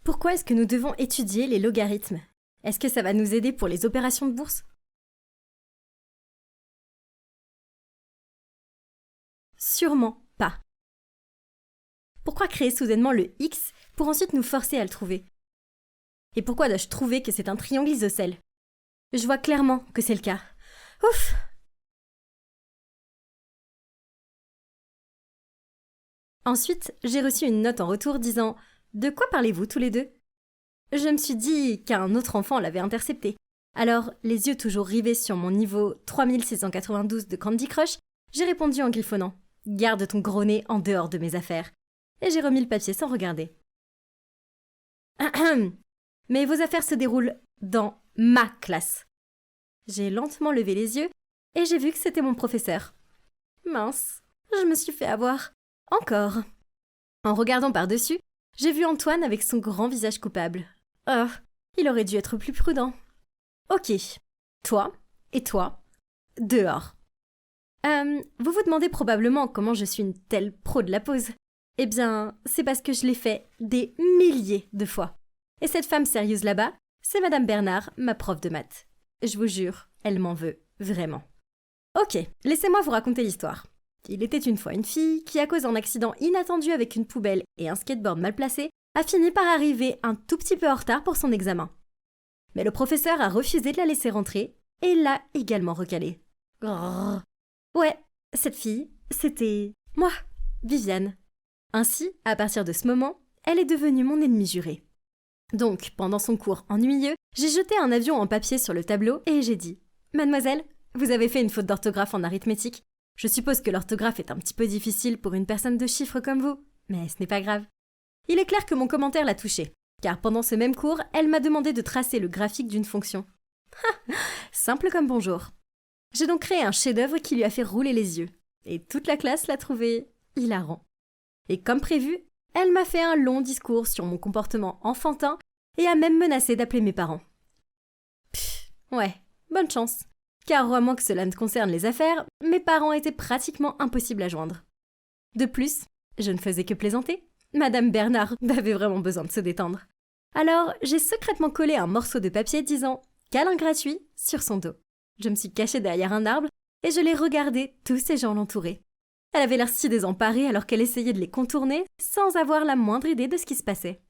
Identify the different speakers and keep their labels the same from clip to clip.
Speaker 1: Pourquoi est-ce que nous devons étudier les logarithmes? Est-ce que ça va nous aider pour les opérations de bourse? Sûrement pas. Pourquoi créer soudainement le x pour ensuite nous forcer à le trouver? Et pourquoi dois-je trouver que c'est un triangle isocèle? Je vois clairement que c'est le cas. Ouf! Ensuite, j'ai reçu une note en retour disant « De quoi parlez-vous tous les deux ?» Je me suis dit qu'un autre enfant l'avait intercepté. Alors, les yeux toujours rivés sur mon niveau 3692 de Candy Crush, j'ai répondu en griffonnant « Garde ton gros nez en dehors de mes affaires ». Et j'ai remis le papier sans regarder. Mais vos affaires se déroulent dans ma classe. J'ai lentement levé les yeux et j'ai vu que c'était mon professeur. Mince, je me suis fait avoir. Encore. En regardant par-dessus, j'ai vu Antoine avec son grand visage coupable. Oh, il aurait dû être plus prudent. Ok, toi et toi, dehors. Vous vous demandez probablement comment je suis une telle pro de la pause. Eh bien, c'est parce que je l'ai fait des milliers de fois. Et cette femme sérieuse là-bas, c'est Madame Bernard, ma prof de maths. Je vous jure, elle m'en veut, vraiment. Ok, laissez-moi vous raconter l'histoire. Il était une fois une fille qui, à cause d'un accident inattendu avec une poubelle et un skateboard mal placé, a fini par arriver un tout petit peu en retard pour son examen. Mais le professeur a refusé de la laisser rentrer et l'a également recalée. Grrr. Ouais, cette fille, c'était moi, Viviane. Ainsi, à partir de ce moment, elle est devenue mon ennemie jurée. Donc, pendant son cours ennuyeux, j'ai jeté un avion en papier sur le tableau et j'ai dit « Mademoiselle, vous avez fait une faute d'orthographe en arithmétique. Je suppose que l'orthographe est un petit peu difficile pour une personne de chiffres comme vous, mais ce n'est pas grave. » Il est clair que mon commentaire l'a touchée, car pendant ce même cours, elle m'a demandé de tracer le graphique d'une fonction. Simple comme bonjour. J'ai donc créé un chef-d'œuvre qui lui a fait rouler les yeux, et toute la classe l'a trouvé hilarant. Et comme prévu, elle m'a fait un long discours sur mon comportement enfantin et a même menacé d'appeler mes parents. Pfff, ouais, bonne chance. Car à moins que cela ne concerne les affaires, mes parents étaient pratiquement impossibles à joindre. De plus, je ne faisais que plaisanter. Madame Bernard avait vraiment besoin de se détendre. Alors, j'ai secrètement collé un morceau de papier disant « câlin gratuit » sur son dos. Je me suis cachée derrière un arbre et je l'ai regardé, tous ces gens l'entouraient. Elle avait l'air si désemparée alors qu'elle essayait de les contourner sans avoir la moindre idée de ce qui se passait.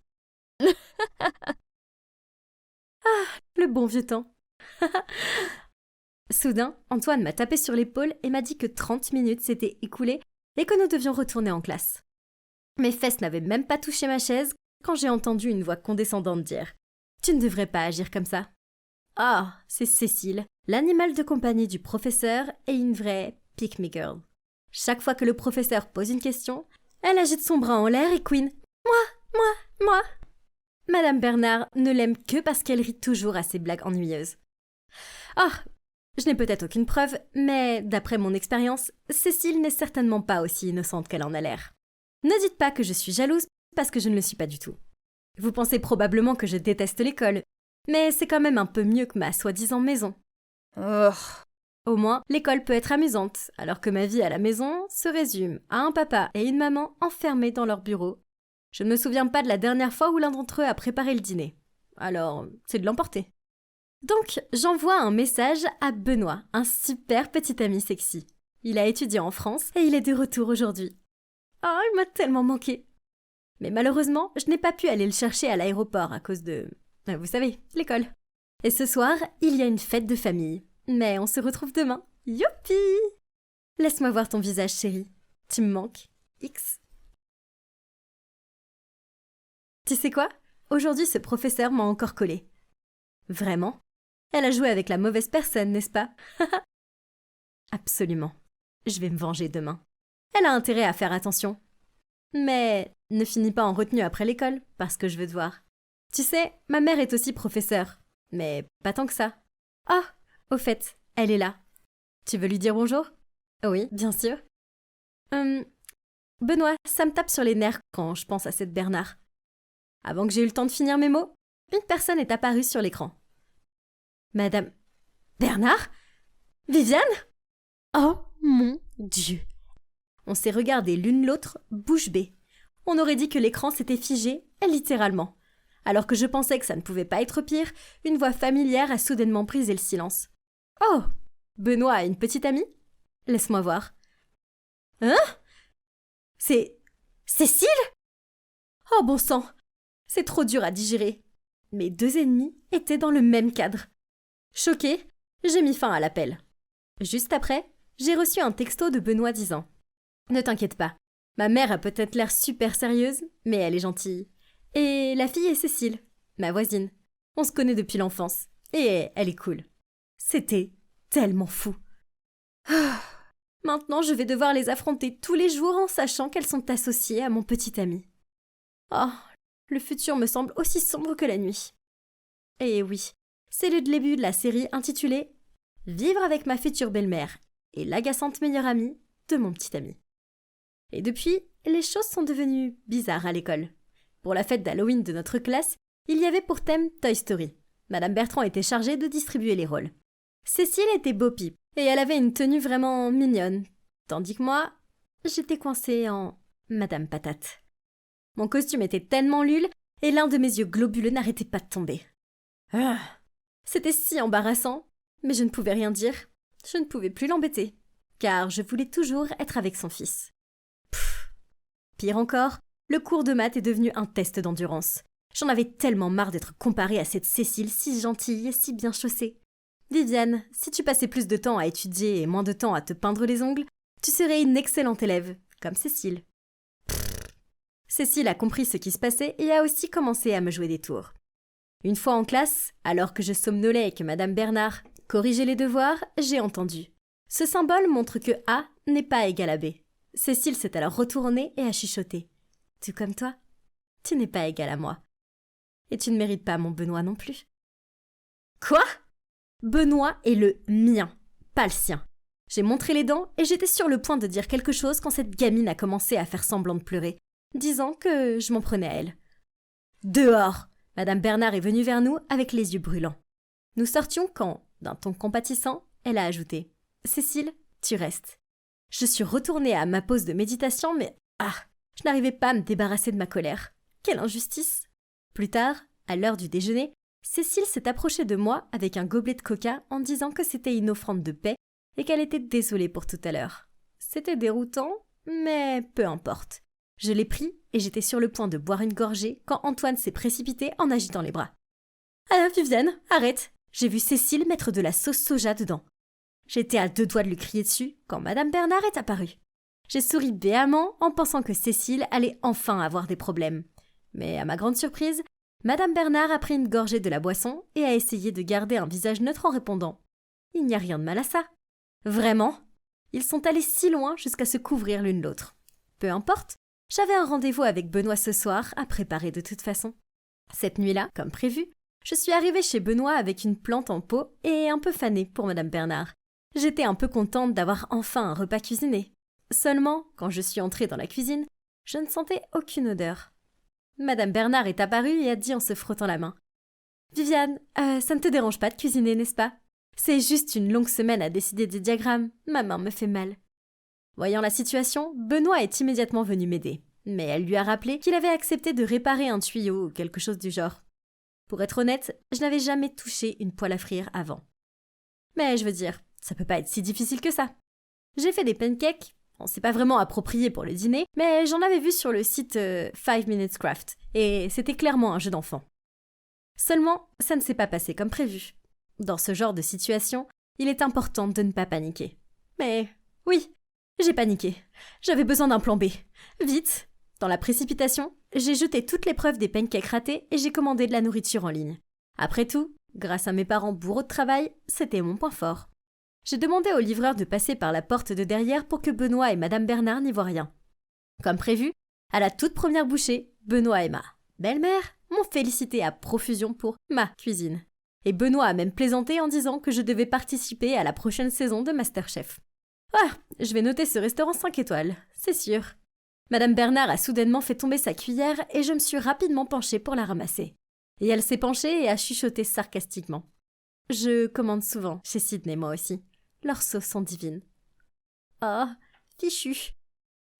Speaker 1: Ah, le bon vieux temps. Soudain, Antoine m'a tapé sur l'épaule et m'a dit que 30 minutes s'étaient écoulées et que nous devions retourner en classe. Mes fesses n'avaient même pas touché ma chaise quand j'ai entendu une voix condescendante dire « Tu ne devrais pas agir comme ça. » Ah, c'est Cécile, l'animal de compagnie du professeur et une vraie pick-me girl. Chaque fois que le professeur pose une question, elle agite son bras en l'air et couine « Moi !» Madame Bernard ne l'aime que parce qu'elle rit toujours à ses blagues ennuyeuses. Ah, je n'ai peut-être aucune preuve, mais d'après mon expérience, Cécile n'est certainement pas aussi innocente qu'elle en a l'air. Ne dites pas que je suis jalouse parce que je ne le suis pas du tout. Vous pensez probablement que je déteste l'école, mais c'est quand même un peu mieux que ma soi-disant maison. Au moins, l'école peut être amusante, alors que ma vie à la maison se résume à un papa et une maman enfermés dans leur bureau. Je ne me souviens pas de la dernière fois où l'un d'entre eux a préparé le dîner. Alors, c'est de l'emporter. Donc, j'envoie un message à Benoît, un super petit ami sexy. Il a étudié en France et il est de retour aujourd'hui. Oh, il m'a tellement manqué. Mais malheureusement, je n'ai pas pu aller le chercher à l'aéroport à cause de... vous savez, l'école. Et ce soir, il y a une fête de famille. Mais on se retrouve demain. Youpi! Laisse-moi voir ton visage, chérie. Tu me manques. X. Tu sais quoi? Aujourd'hui, ce professeur m'a encore collé. Vraiment? Elle a joué avec la mauvaise personne, n'est-ce pas? Absolument. Je vais me venger demain. Elle a intérêt à faire attention. Mais ne finis pas en retenue après l'école, parce que je veux te voir. Tu sais, ma mère est aussi professeure, mais pas tant que ça. Ah, au fait, elle est là. Tu veux lui dire bonjour? Oui, bien sûr. Benoît, ça me tape sur les nerfs quand je pense à cette Bernard. Avant que j'aie eu le temps de finir mes mots, une personne est apparue sur l'écran. Madame... Bernard? Viviane? Oh mon Dieu! On s'est regardé l'une l'autre, bouche bée. On aurait dit que l'écran s'était figé, littéralement. Alors que je pensais que ça ne pouvait pas être pire, une voix familière a soudainement brisé le silence. « Oh, Benoît a une petite amie ? Laisse-moi voir. »« Hein ? C'est... Cécile ? Oh bon sang, c'est trop dur à digérer. » Mes 2 ennemis étaient dans le même cadre. Choquée, j'ai mis fin à l'appel. Juste après, j'ai reçu un texto de Benoît disant « Ne t'inquiète pas, ma mère a peut-être l'air super sérieuse, mais elle est gentille. Et la fille est Cécile, ma voisine. On se connaît depuis l'enfance, et elle est cool. » C'était tellement fou. Maintenant, je vais devoir les affronter tous les jours en sachant qu'elles sont associées à mon petit ami. Oh, le futur me semble aussi sombre que la nuit. Et oui, c'est le début de la série intitulée « Vivre avec ma future belle-mère et l'agaçante meilleure amie de mon petit ami ». Et depuis, les choses sont devenues bizarres à l'école. Pour la fête d'Halloween de notre classe, il y avait pour thème Toy Story. Madame Bertrand était chargée de distribuer les rôles. Cécile était Bo-Peep et elle avait une tenue vraiment mignonne, tandis que moi, j'étais coincée en Madame Patate. Mon costume était tellement lul et l'un de mes yeux globuleux n'arrêtait pas de tomber. Ah, c'était si embarrassant, mais je ne pouvais rien dire. Je ne pouvais plus l'embêter, car je voulais toujours être avec son fils. Pire encore, le cours de maths est devenu un test d'endurance. J'en avais tellement marre d'être comparée à cette Cécile si gentille et si bien chaussée. Viviane, si tu passais plus de temps à étudier et moins de temps à te peindre les ongles, tu serais une excellente élève, comme Cécile. Cécile a compris ce qui se passait et a aussi commencé à me jouer des tours. Une fois en classe, alors que je somnolais et que Madame Bernard corrigeait les devoirs, j'ai entendu. Ce symbole montre que A n'est pas égal à B. Cécile s'est alors retournée et a chuchoté. Tout comme toi, tu n'es pas égal à moi. Et tu ne mérites pas mon Benoît non plus. Quoi ? Benoît est le mien, pas le sien. J'ai montré les dents et j'étais sur le point de dire quelque chose quand cette gamine a commencé à faire semblant de pleurer, disant que je m'en prenais à elle. Dehors ! Madame Bernard est venue vers nous avec les yeux brûlants. Nous sortions quand, d'un ton compatissant, elle a ajouté « Cécile, tu restes ». Je suis retournée à ma pause de méditation, mais je n'arrivais pas à me débarrasser de ma colère. Quelle injustice ! Plus tard, à l'heure du déjeuner, Cécile s'est approchée de moi avec un gobelet de coca en disant que c'était une offrande de paix et qu'elle était désolée pour tout à l'heure. C'était déroutant, mais peu importe. Je l'ai pris et j'étais sur le point de boire une gorgée quand Antoine s'est précipité en agitant les bras. « Ah, Viviane, arrête ! J'ai vu Cécile mettre de la sauce soja dedans. » J'étais à 2 doigts de lui crier dessus quand Madame Bernard est apparue. J'ai souri béamment en pensant que Cécile allait enfin avoir des problèmes. Mais à ma grande surprise, Madame Bernard a pris une gorgée de la boisson et a essayé de garder un visage neutre en répondant « Il n'y a rien de mal à ça. » Vraiment ? Ils sont allés si loin jusqu'à se couvrir l'une l'autre. Peu importe, j'avais un rendez-vous avec Benoît ce soir à préparer de toute façon. Cette nuit-là, comme prévu, je suis arrivée chez Benoît avec une plante en pot et un peu fanée pour Madame Bernard. J'étais un peu contente d'avoir enfin un repas cuisiné. Seulement, quand je suis entrée dans la cuisine, je ne sentais aucune odeur. Madame Bernard est apparue et a dit en se frottant la main « Viviane, ça ne te dérange pas de cuisiner, n'est-ce pas ? C'est juste une longue semaine à décider des diagrammes, ma main me fait mal. » Voyant la situation, Benoît est immédiatement venu m'aider, mais elle lui a rappelé qu'il avait accepté de réparer un tuyau ou quelque chose du genre. Pour être honnête, je n'avais jamais touché une poêle à frire avant. Mais je veux dire, ça peut pas être si difficile que ça. J'ai fait des pancakes, c'est pas vraiment approprié pour le dîner, mais j'en avais vu sur le site 5 Minutes Craft, et c'était clairement un jeu d'enfant. Seulement, ça ne s'est pas passé comme prévu. Dans ce genre de situation, il est important de ne pas paniquer. Mais oui, j'ai paniqué. J'avais besoin d'un plan B. Vite! Dans la précipitation, j'ai jeté toutes les preuves des pancakes ratés et j'ai commandé de la nourriture en ligne. Après tout, grâce à mes parents bourreaux de travail, c'était mon point fort. J'ai demandé au livreur de passer par la porte de derrière pour que Benoît et Madame Bernard n'y voient rien. Comme prévu, à la toute première bouchée, Benoît et ma belle-mère m'ont félicité à profusion pour ma cuisine. Et Benoît a même plaisanté en disant que je devais participer à la prochaine saison de MasterChef. Je vais noter ce restaurant 5 étoiles, c'est sûr. Madame Bernard a soudainement fait tomber sa cuillère et je me suis rapidement penchée pour la ramasser. Et elle s'est penchée et a chuchoté sarcastiquement. Je commande souvent chez Sydney, moi aussi. Leurs sauces sont divines. Oh, fichu.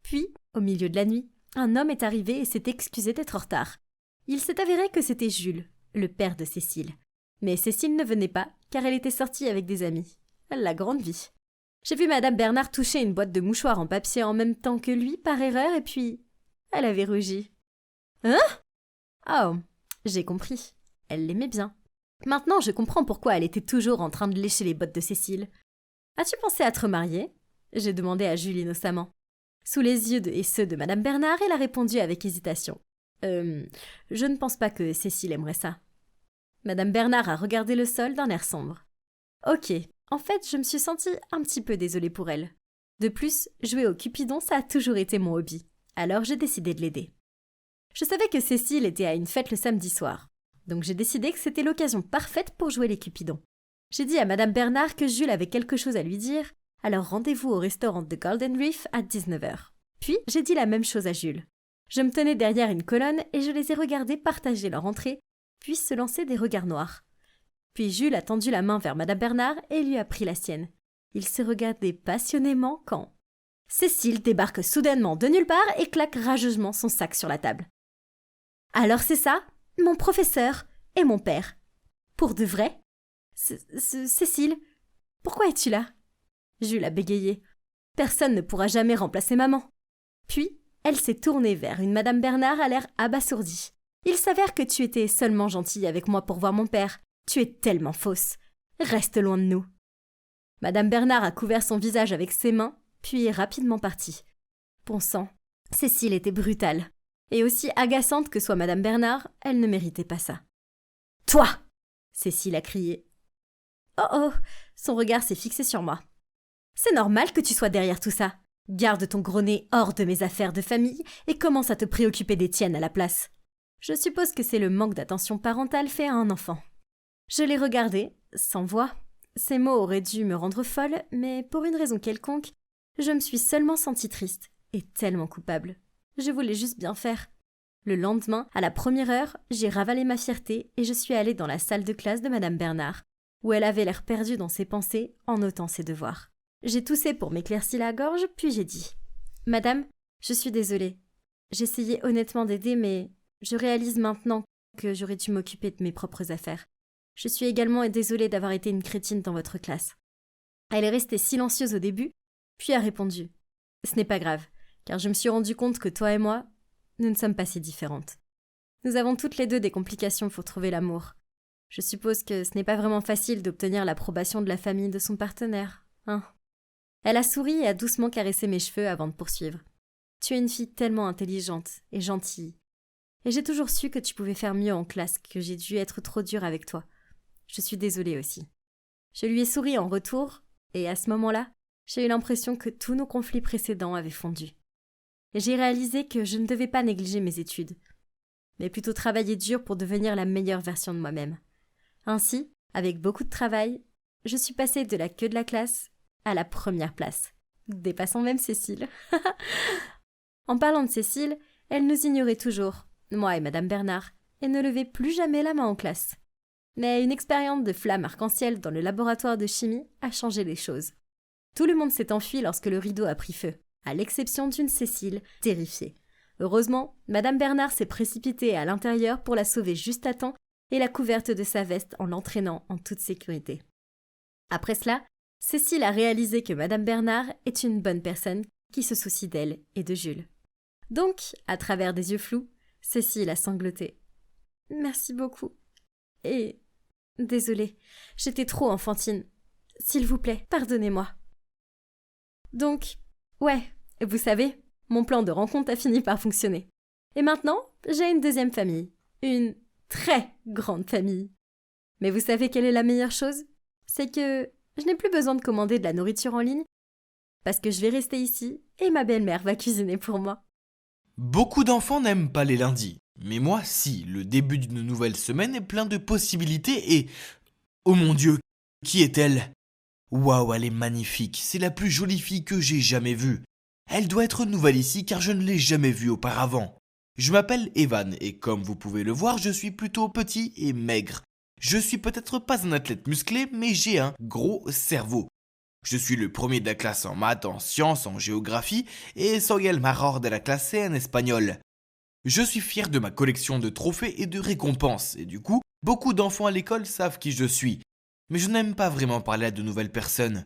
Speaker 1: Puis, au milieu de la nuit, un homme est arrivé et s'est excusé d'être en retard. Il s'est avéré que c'était Jules, le père de Cécile. Mais Cécile ne venait pas, car elle était sortie avec des amis. La grande vie. J'ai vu Madame Bernard toucher une boîte de mouchoirs en papier en même temps que lui, par erreur, et puis... elle avait rougi. « Hein ?» Oh, j'ai compris. Elle l'aimait bien. Maintenant, je comprends pourquoi elle était toujours en train de lécher les bottes de Cécile. « As-tu pensé à te remarier ?» j'ai demandé à Jules innocemment. Sous les yeux et ceux de Madame Bernard, elle a répondu avec hésitation. Je ne pense pas que Cécile aimerait ça. » Madame Bernard a regardé le sol d'un air sombre. Ok, en fait, je me suis sentie un petit peu désolée pour elle. De plus, jouer au Cupidon, ça a toujours été mon hobby. Alors j'ai décidé de l'aider. Je savais que Cécile était à une fête le samedi soir. Donc j'ai décidé que c'était l'occasion parfaite pour jouer les Cupidons. J'ai dit à Madame Bernard que Jules avait quelque chose à lui dire, alors rendez-vous au restaurant de Golden Reef à 19h. Puis j'ai dit la même chose à Jules. Je me tenais derrière une colonne et je les ai regardés partager leur entrée, puis se lancer des regards noirs. Puis Jules a tendu la main vers Madame Bernard et lui a pris la sienne. Ils se regardaient passionnément quand... Cécile débarque soudainement de nulle part et claque rageusement son sac sur la table. « Alors c'est ça, mon professeur et mon père. Pour de vrai ? Cécile, pourquoi es-tu là ?» Jules a bégayé. « Personne ne pourra jamais remplacer maman. » Puis, elle s'est tournée vers une Madame Bernard à l'air abasourdi. « Il s'avère que tu étais seulement gentille avec moi pour voir mon père. Tu es tellement fausse. Reste loin de nous. » Madame Bernard a couvert son visage avec ses mains, puis est rapidement partie. Bon sang, Cécile était brutale. Et aussi agaçante que soit Madame Bernard, elle ne méritait pas ça. « Toi !» Cécile a crié. « Oh oh !» Son regard s'est fixé sur moi. « C'est normal que tu sois derrière tout ça. Garde ton gros nez hors de mes affaires de famille et commence à te préoccuper des tiennes à la place. Je suppose que c'est le manque d'attention parentale fait à un enfant. » Je l'ai regardé, sans voix. Ces mots auraient dû me rendre folle, mais pour une raison quelconque, je me suis seulement sentie triste et tellement coupable. Je voulais juste bien faire. Le lendemain, à la première heure, j'ai ravalé ma fierté et je suis allée dans la salle de classe de Madame Bernard, où elle avait l'air perdue dans ses pensées en notant ses devoirs. J'ai toussé pour m'éclaircir la gorge, puis j'ai dit « Madame, je suis désolée. J'essayais honnêtement d'aider, mais je réalise maintenant que j'aurais dû m'occuper de mes propres affaires. Je suis également désolée d'avoir été une crétine dans votre classe. » Elle est restée silencieuse au début, puis a répondu « Ce n'est pas grave, car je me suis rendu compte que toi et moi, nous ne sommes pas si différentes. Nous avons toutes les deux des complications pour trouver l'amour. Je suppose que ce n'est pas vraiment facile d'obtenir l'approbation de la famille de son partenaire, hein ?» Elle a souri et a doucement caressé mes cheveux avant de poursuivre. « Tu es une fille tellement intelligente et gentille. Et j'ai toujours su que tu pouvais faire mieux en classe, que j'ai dû être trop dure avec toi. Je suis désolée aussi. » Je lui ai souri en retour, et à ce moment-là, j'ai eu l'impression que tous nos conflits précédents avaient fondu. Et j'ai réalisé que je ne devais pas négliger mes études, mais plutôt travailler dur pour devenir la meilleure version de moi-même. Ainsi, avec beaucoup de travail, je suis passée de la queue de la classe à la première place, dépassant même Cécile. En parlant de Cécile, elle nous ignorait toujours, moi et Madame Bernard, et ne levait plus jamais la main en classe. Mais une expérience de flamme arc-en-ciel dans le laboratoire de chimie a changé les choses. Tout le monde s'est enfui lorsque le rideau a pris feu, à l'exception d'une Cécile, terrifiée. Heureusement, Madame Bernard s'est précipitée à l'intérieur pour la sauver juste à temps et l'a couverte de sa veste en l'entraînant en toute sécurité. Après cela, Cécile a réalisé que Madame Bernard est une bonne personne qui se soucie d'elle et de Jules. Donc, à travers des yeux flous, Cécile a sangloté. « Merci beaucoup. Et... désolée, j'étais trop enfantine. S'il vous plaît, pardonnez-moi. » Donc, ouais, vous savez, mon plan de rencontre a fini par fonctionner. Et maintenant, j'ai une deuxième famille. Une très grande famille. Mais vous savez quelle est la meilleure chose ? C'est que je n'ai plus besoin de commander de la nourriture en ligne, parce que je vais rester ici et ma belle-mère va cuisiner pour moi.
Speaker 2: Beaucoup d'enfants n'aiment pas les lundis, mais moi si, le début d'une nouvelle semaine est plein de possibilités et... Oh mon Dieu, qui est-elle ? Waouh, elle est magnifique, c'est la plus jolie fille que j'ai jamais vue. Elle doit être nouvelle ici car je ne l'ai jamais vue auparavant. Je m'appelle Evan et comme vous pouvez le voir, je suis plutôt petit et maigre. Je suis peut-être pas un athlète musclé, mais j'ai un gros cerveau. Je suis le premier de la classe en maths, en sciences, en géographie et soy el mejor de la clase en espagnol. Je suis fier de ma collection de trophées et de récompenses, et du coup, beaucoup d'enfants à l'école savent qui je suis. Mais je n'aime pas vraiment parler à de nouvelles personnes.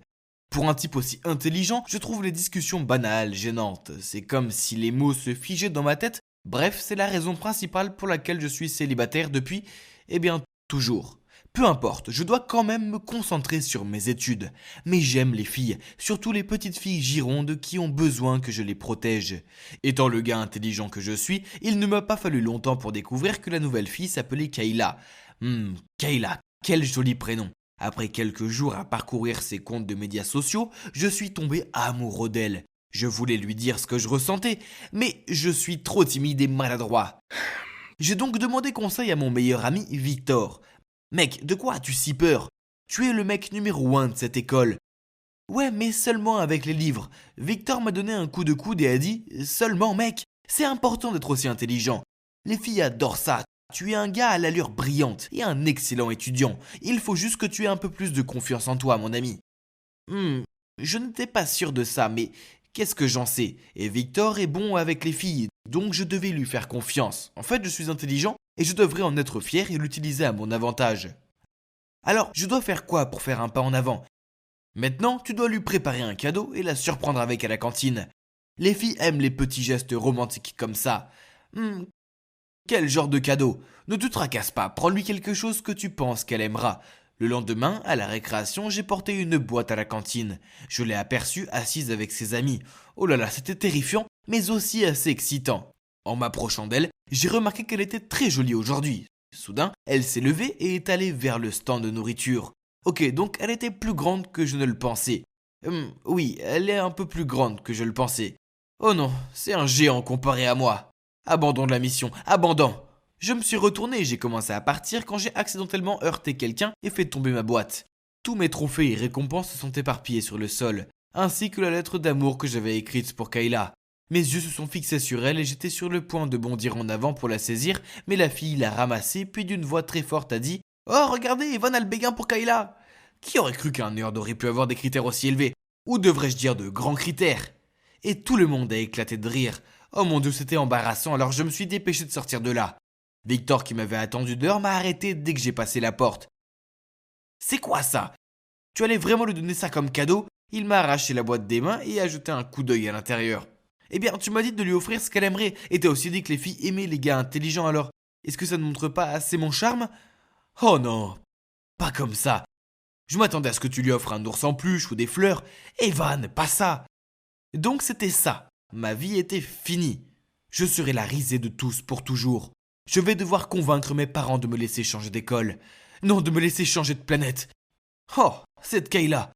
Speaker 2: Pour un type aussi intelligent, je trouve les discussions banales, gênantes. C'est comme si les mots se figeaient dans ma tête. Bref, c'est la raison principale pour laquelle je suis célibataire depuis, toujours. Peu importe, je dois quand même me concentrer sur mes études. Mais j'aime les filles, surtout les petites filles girondes qui ont besoin que je les protège. Étant le gars intelligent que je suis, il ne m'a pas fallu longtemps pour découvrir que la nouvelle fille s'appelait Kayla. Kayla, quel joli prénom. Après quelques jours à parcourir ses comptes de médias sociaux, je suis tombé amoureux d'elle. Je voulais lui dire ce que je ressentais, mais je suis trop timide et maladroit. J'ai donc demandé conseil à mon meilleur ami Victor. Mec, de quoi as-tu si peur? Tu es le mec numéro 1 de cette école. Ouais, mais seulement avec les livres. Victor m'a donné un coup de coude et a dit « Seulement mec, c'est important d'être aussi intelligent. Les filles adorent ça. Tu es un gars à l'allure brillante et un excellent étudiant. Il faut juste que tu aies un peu plus de confiance en toi, mon ami. » Je n'étais pas sûr de ça, mais qu'est-ce que j'en sais? Et Victor est bon avec les filles, donc je devais lui faire confiance. En fait, je suis intelligent et je devrais en être fier et l'utiliser à mon avantage. Alors, je dois faire quoi pour faire un pas en avant? Maintenant, tu dois lui préparer un cadeau et la surprendre avec à la cantine. Les filles aiment les petits gestes romantiques comme ça. Quel genre de cadeau? Ne te tracasse pas, prends-lui quelque chose que tu penses qu'elle aimera. Le lendemain, à la récréation, j'ai porté une boîte à la cantine. Je l'ai aperçue assise avec ses amis. Oh là là, c'était terrifiant, mais aussi assez excitant. En m'approchant d'elle, j'ai remarqué qu'elle était très jolie aujourd'hui. Soudain, elle s'est levée et est allée vers le stand de nourriture. Ok, donc elle était plus grande que je ne le pensais. Oui, elle est un peu plus grande que je le pensais. Oh non, c'est un géant comparé à moi. Abandon de la mission, abandon. Je me suis retourné et j'ai commencé à partir quand j'ai accidentellement heurté quelqu'un et fait tomber ma boîte. Tous mes trophées et récompenses se sont éparpillés sur le sol, ainsi que la lettre d'amour que j'avais écrite pour Kayla. Mes yeux se sont fixés sur elle et j'étais sur le point de bondir en avant pour la saisir, mais la fille l'a ramassée puis d'une voix très forte a dit « Oh, regardez, Evan a le béguin pour Kayla !» Qui aurait cru qu'un nerd aurait pu avoir des critères aussi élevés? Ou devrais-je dire de grands critères? Et tout le monde a éclaté de rire. Oh mon Dieu, c'était embarrassant, alors je me suis dépêché de sortir de là. Victor, qui m'avait attendu dehors, m'a arrêté dès que j'ai passé la porte. « C'est quoi ça? Tu allais vraiment lui donner ça comme cadeau ?» Il m'a arraché la boîte des mains et a jeté un coup d'œil à l'intérieur. Eh bien, tu m'as dit de lui offrir ce qu'elle aimerait, et t'as aussi dit que les filles aimaient les gars intelligents alors. Est-ce que ça ne montre pas assez mon charme? Oh non, pas comme ça. Je m'attendais à ce que tu lui offres un ours en peluche ou des fleurs. Evan, pas ça. Donc c'était ça. Ma vie était finie. Je serai la risée de tous pour toujours. Je vais devoir convaincre mes parents de me laisser changer d'école. Non, de me laisser changer de planète. Oh, cette Kayla.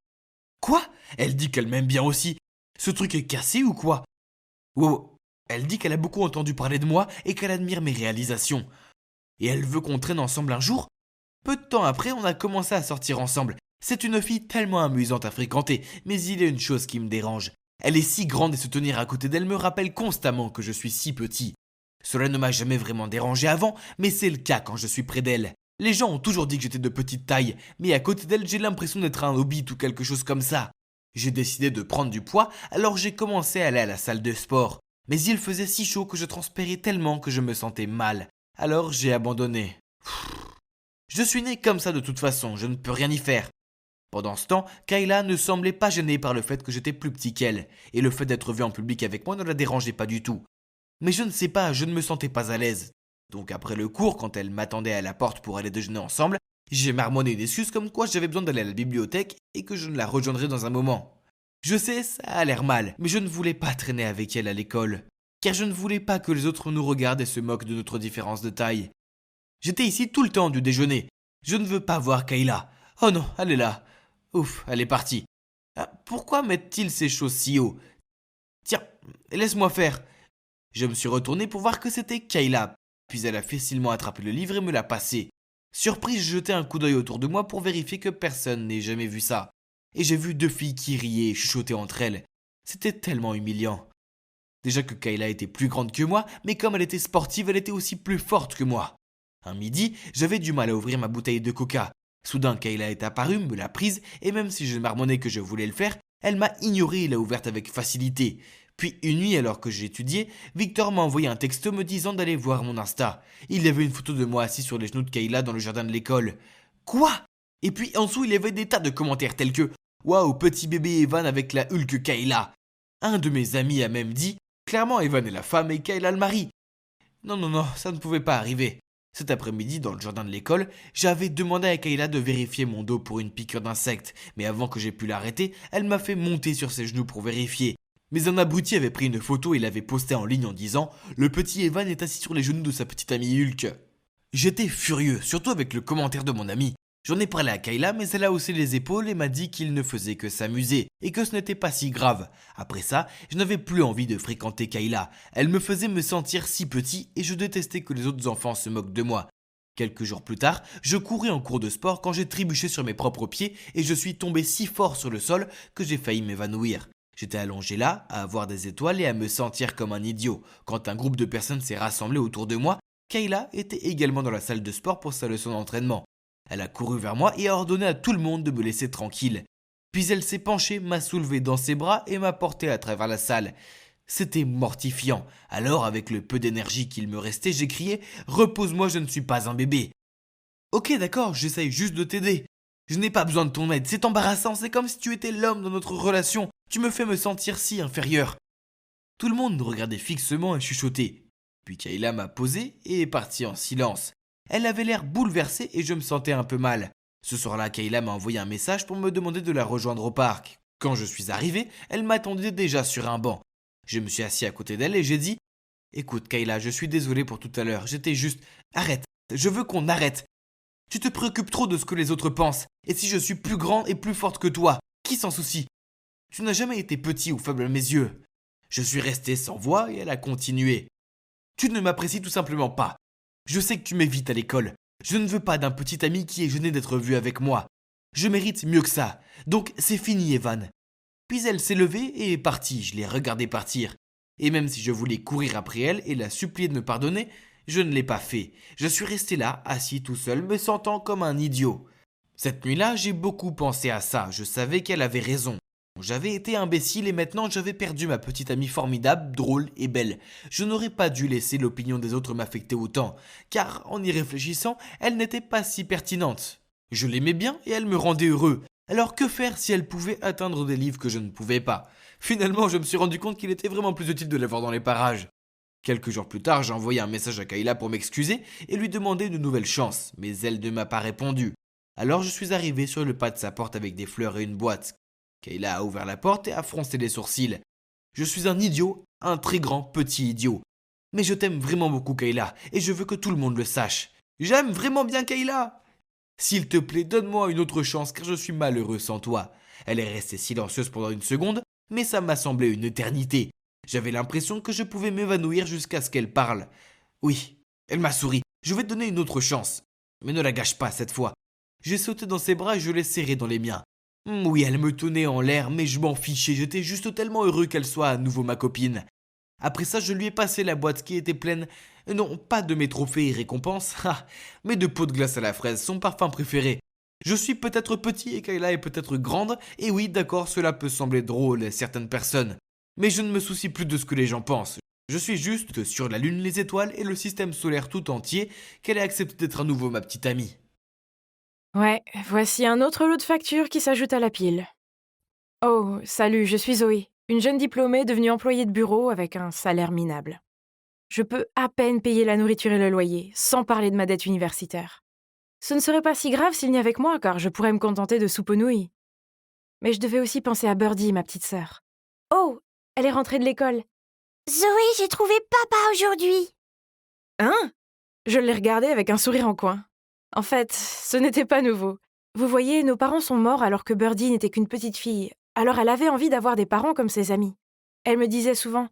Speaker 2: Quoi? Elle dit qu'elle m'aime bien aussi. Ce truc est cassé ou quoi? Wow. Elle dit qu'elle a beaucoup entendu parler de moi et qu'elle admire mes réalisations. Et elle veut qu'on traîne ensemble un jour? Peu de temps après, on a commencé à sortir ensemble. C'est une fille tellement amusante à fréquenter, mais il y a une chose qui me dérange. Elle est si grande et se tenir à côté d'elle me rappelle constamment que je suis si petit. Cela ne m'a jamais vraiment dérangé avant, mais c'est le cas quand je suis près d'elle. Les gens ont toujours dit que j'étais de petite taille, mais à côté d'elle, j'ai l'impression d'être un hobbit ou quelque chose comme ça. J'ai décidé de prendre du poids, alors j'ai commencé à aller à la salle de sport. Mais il faisait si chaud que je transpirais tellement que je me sentais mal. Alors j'ai abandonné. Je suis né comme ça de toute façon, je ne peux rien y faire. Pendant ce temps, Kayla ne semblait pas gênée par le fait que j'étais plus petit qu'elle, et le fait d'être vue en public avec moi ne la dérangeait pas du tout. Mais je ne sais pas, je ne me sentais pas à l'aise. Donc après le cours, quand elle m'attendait à la porte pour aller déjeuner ensemble, j'ai marmonné une excuse comme quoi j'avais besoin d'aller à la bibliothèque et que je ne la rejoindrais dans un moment. Je sais, ça a l'air mal, mais je ne voulais pas traîner avec elle à l'école, car je ne voulais pas que les autres nous regardent et se moquent de notre différence de taille. J'étais ici tout le temps du déjeuner. Je ne veux pas voir Kayla. Oh non, elle est là. Ouf, elle est partie. Ah, pourquoi mettent-ils ces choses si haut? Tiens, laisse-moi faire. Je me suis retourné pour voir que c'était Kayla, puis elle a facilement attrapé le livre et me l'a passé. Surprise, j'ai jeté un coup d'œil autour de moi pour vérifier que personne n'ait jamais vu ça. Et j'ai vu deux filles qui riaient et chuchotaient entre elles. C'était tellement humiliant. Déjà que Kayla était plus grande que moi, mais comme elle était sportive, elle était aussi plus forte que moi. Un midi, j'avais du mal à ouvrir ma bouteille de coca. Soudain, Kayla est apparue, me l'a prise, et même si je marmonnais que je voulais le faire, elle m'a ignoré et l'a ouverte avec facilité. Puis une nuit, alors que j'étudiais, Victor m'a envoyé un texto me disant d'aller voir mon Insta. Il y avait une photo de moi assis sur les genoux de Kayla dans le jardin de l'école. Quoi? Et puis en dessous, il y avait des tas de commentaires tels que Waouh, petit bébé Evan avec la Hulk Kayla. Un de mes amis a même dit clairement, Evan est la femme et Kayla le mari. Non, ça ne pouvait pas arriver. Cet après-midi, dans le jardin de l'école, j'avais demandé à Kayla de vérifier mon dos pour une piqûre d'insecte, mais avant que j'aie pu l'arrêter, elle m'a fait monter sur ses genoux pour vérifier. Mais un abruti avait pris une photo et l'avait postée en ligne en disant « Le petit Evan est assis sur les genoux de sa petite amie Hulk ». J'étais furieux, surtout avec le commentaire de mon ami. J'en ai parlé à Kayla, mais elle a haussé les épaules et m'a dit qu'il ne faisait que s'amuser, et que ce n'était pas si grave. Après ça, je n'avais plus envie de fréquenter Kayla. Elle me faisait me sentir si petit, et je détestais que les autres enfants se moquent de moi. Quelques jours plus tard, je courais en cours de sport quand j'ai trébuché sur mes propres pieds, et je suis tombé si fort sur le sol que j'ai failli m'évanouir. J'étais allongé là, à avoir des étoiles et à me sentir comme un idiot. Quand un groupe de personnes s'est rassemblé autour de moi, Kayla était également dans la salle de sport pour sa leçon d'entraînement. Elle a couru vers moi et a ordonné à tout le monde de me laisser tranquille. Puis elle s'est penchée, m'a soulevé dans ses bras et m'a porté à travers la salle. C'était mortifiant. Alors, avec le peu d'énergie qu'il me restait, j'ai crié « Repose-moi, je ne suis pas un bébé !» Ok, d'accord, j'essaye juste de t'aider. Je n'ai pas besoin de ton aide, c'est embarrassant, c'est comme si tu étais l'homme dans notre relation. Tu me fais me sentir si inférieur. Tout le monde me regardait fixement et chuchotait. Puis Kayla m'a posé et est partie en silence. Elle avait l'air bouleversée et je me sentais un peu mal. Ce soir-là, Kayla m'a envoyé un message pour me demander de la rejoindre au parc. Quand je suis arrivé, elle m'attendait déjà sur un banc. Je me suis assis à côté d'elle et j'ai dit « Écoute Kayla, je suis désolé pour tout à l'heure, j'étais juste… Arrête, je veux qu'on arrête. Tu te préoccupes trop de ce que les autres pensent. Et si je suis plus grande et plus forte que toi, qui s'en soucie? Tu n'as jamais été petit ou faible à mes yeux. » Je suis resté sans voix et elle a continué. « Tu ne m'apprécies tout simplement pas. Je sais que tu m'évites à l'école. Je ne veux pas d'un petit ami qui est gêné d'être vu avec moi. Je mérite mieux que ça. Donc c'est fini, Evan. » Puis elle s'est levée et est partie. Je l'ai regardée partir. Et même si je voulais courir après elle et la supplier de me pardonner, je ne l'ai pas fait. Je suis resté là, assis tout seul, me sentant comme un idiot. Cette nuit-là, j'ai beaucoup pensé à ça. Je savais qu'elle avait raison. J'avais été imbécile et maintenant j'avais perdu ma petite amie formidable, drôle et belle. Je n'aurais pas dû laisser l'opinion des autres m'affecter autant, car en y réfléchissant, elle n'était pas si pertinente. Je l'aimais bien et elle me rendait heureux. Alors que faire si elle pouvait atteindre des livres que je ne pouvais pas? Finalement, je me suis rendu compte qu'il était vraiment plus utile de la voir dans les parages. Quelques jours plus tard, j'ai envoyé un message à Kayla pour m'excuser et lui demander une nouvelle chance, mais elle ne m'a pas répondu. Alors je suis arrivé sur le pas de sa porte avec des fleurs et une boîte. Kayla a ouvert la porte et a froncé les sourcils. Je suis un idiot, un très grand petit idiot. Mais je t'aime vraiment beaucoup Kayla, et je veux que tout le monde le sache. J'aime vraiment bien Kayla. S'il te plaît, donne-moi une autre chance car je suis malheureux sans toi. Elle est restée silencieuse pendant une seconde, mais ça m'a semblé une éternité. J'avais l'impression que je pouvais m'évanouir jusqu'à ce qu'elle parle. Oui, elle m'a souri. Je vais te donner une autre chance. Mais ne la gâche pas cette fois. J'ai sauté dans ses bras et je l'ai serrée dans les miens. Oui, elle me tenait en l'air, mais je m'en fichais, j'étais juste tellement heureux qu'elle soit à nouveau ma copine. Après ça, je lui ai passé la boîte qui était pleine, non pas de mes trophées et récompenses, mais de pots de glace à la fraise, son parfum préféré. Je suis peut-être petit et Kayla est peut-être grande, et oui, d'accord, cela peut sembler drôle à certaines personnes. Mais je ne me soucie plus de ce que les gens pensent. Je suis juste sur la lune, les étoiles et le système solaire tout entier qu'elle ait accepté d'être à nouveau ma petite amie.
Speaker 3: Ouais, voici un autre lot de factures qui s'ajoute à la pile. Oh, salut, je suis Zoé, une jeune diplômée devenue employée de bureau avec un salaire minable. Je peux à peine payer la nourriture et le loyer, sans parler de ma dette universitaire. Ce ne serait pas si grave s'il n'y avait que moi, car je pourrais me contenter de soupe aux nouilles. Mais je devais aussi penser à Birdie, ma petite sœur. Oh, elle est rentrée de l'école.
Speaker 4: Zoé, j'ai trouvé papa aujourd'hui.
Speaker 3: Hein? Je l'ai regardée avec un sourire en coin. En fait, ce n'était pas nouveau. Vous voyez, nos parents sont morts alors que Birdie n'était qu'une petite fille. Alors elle avait envie d'avoir des parents comme ses amis. Elle me disait souvent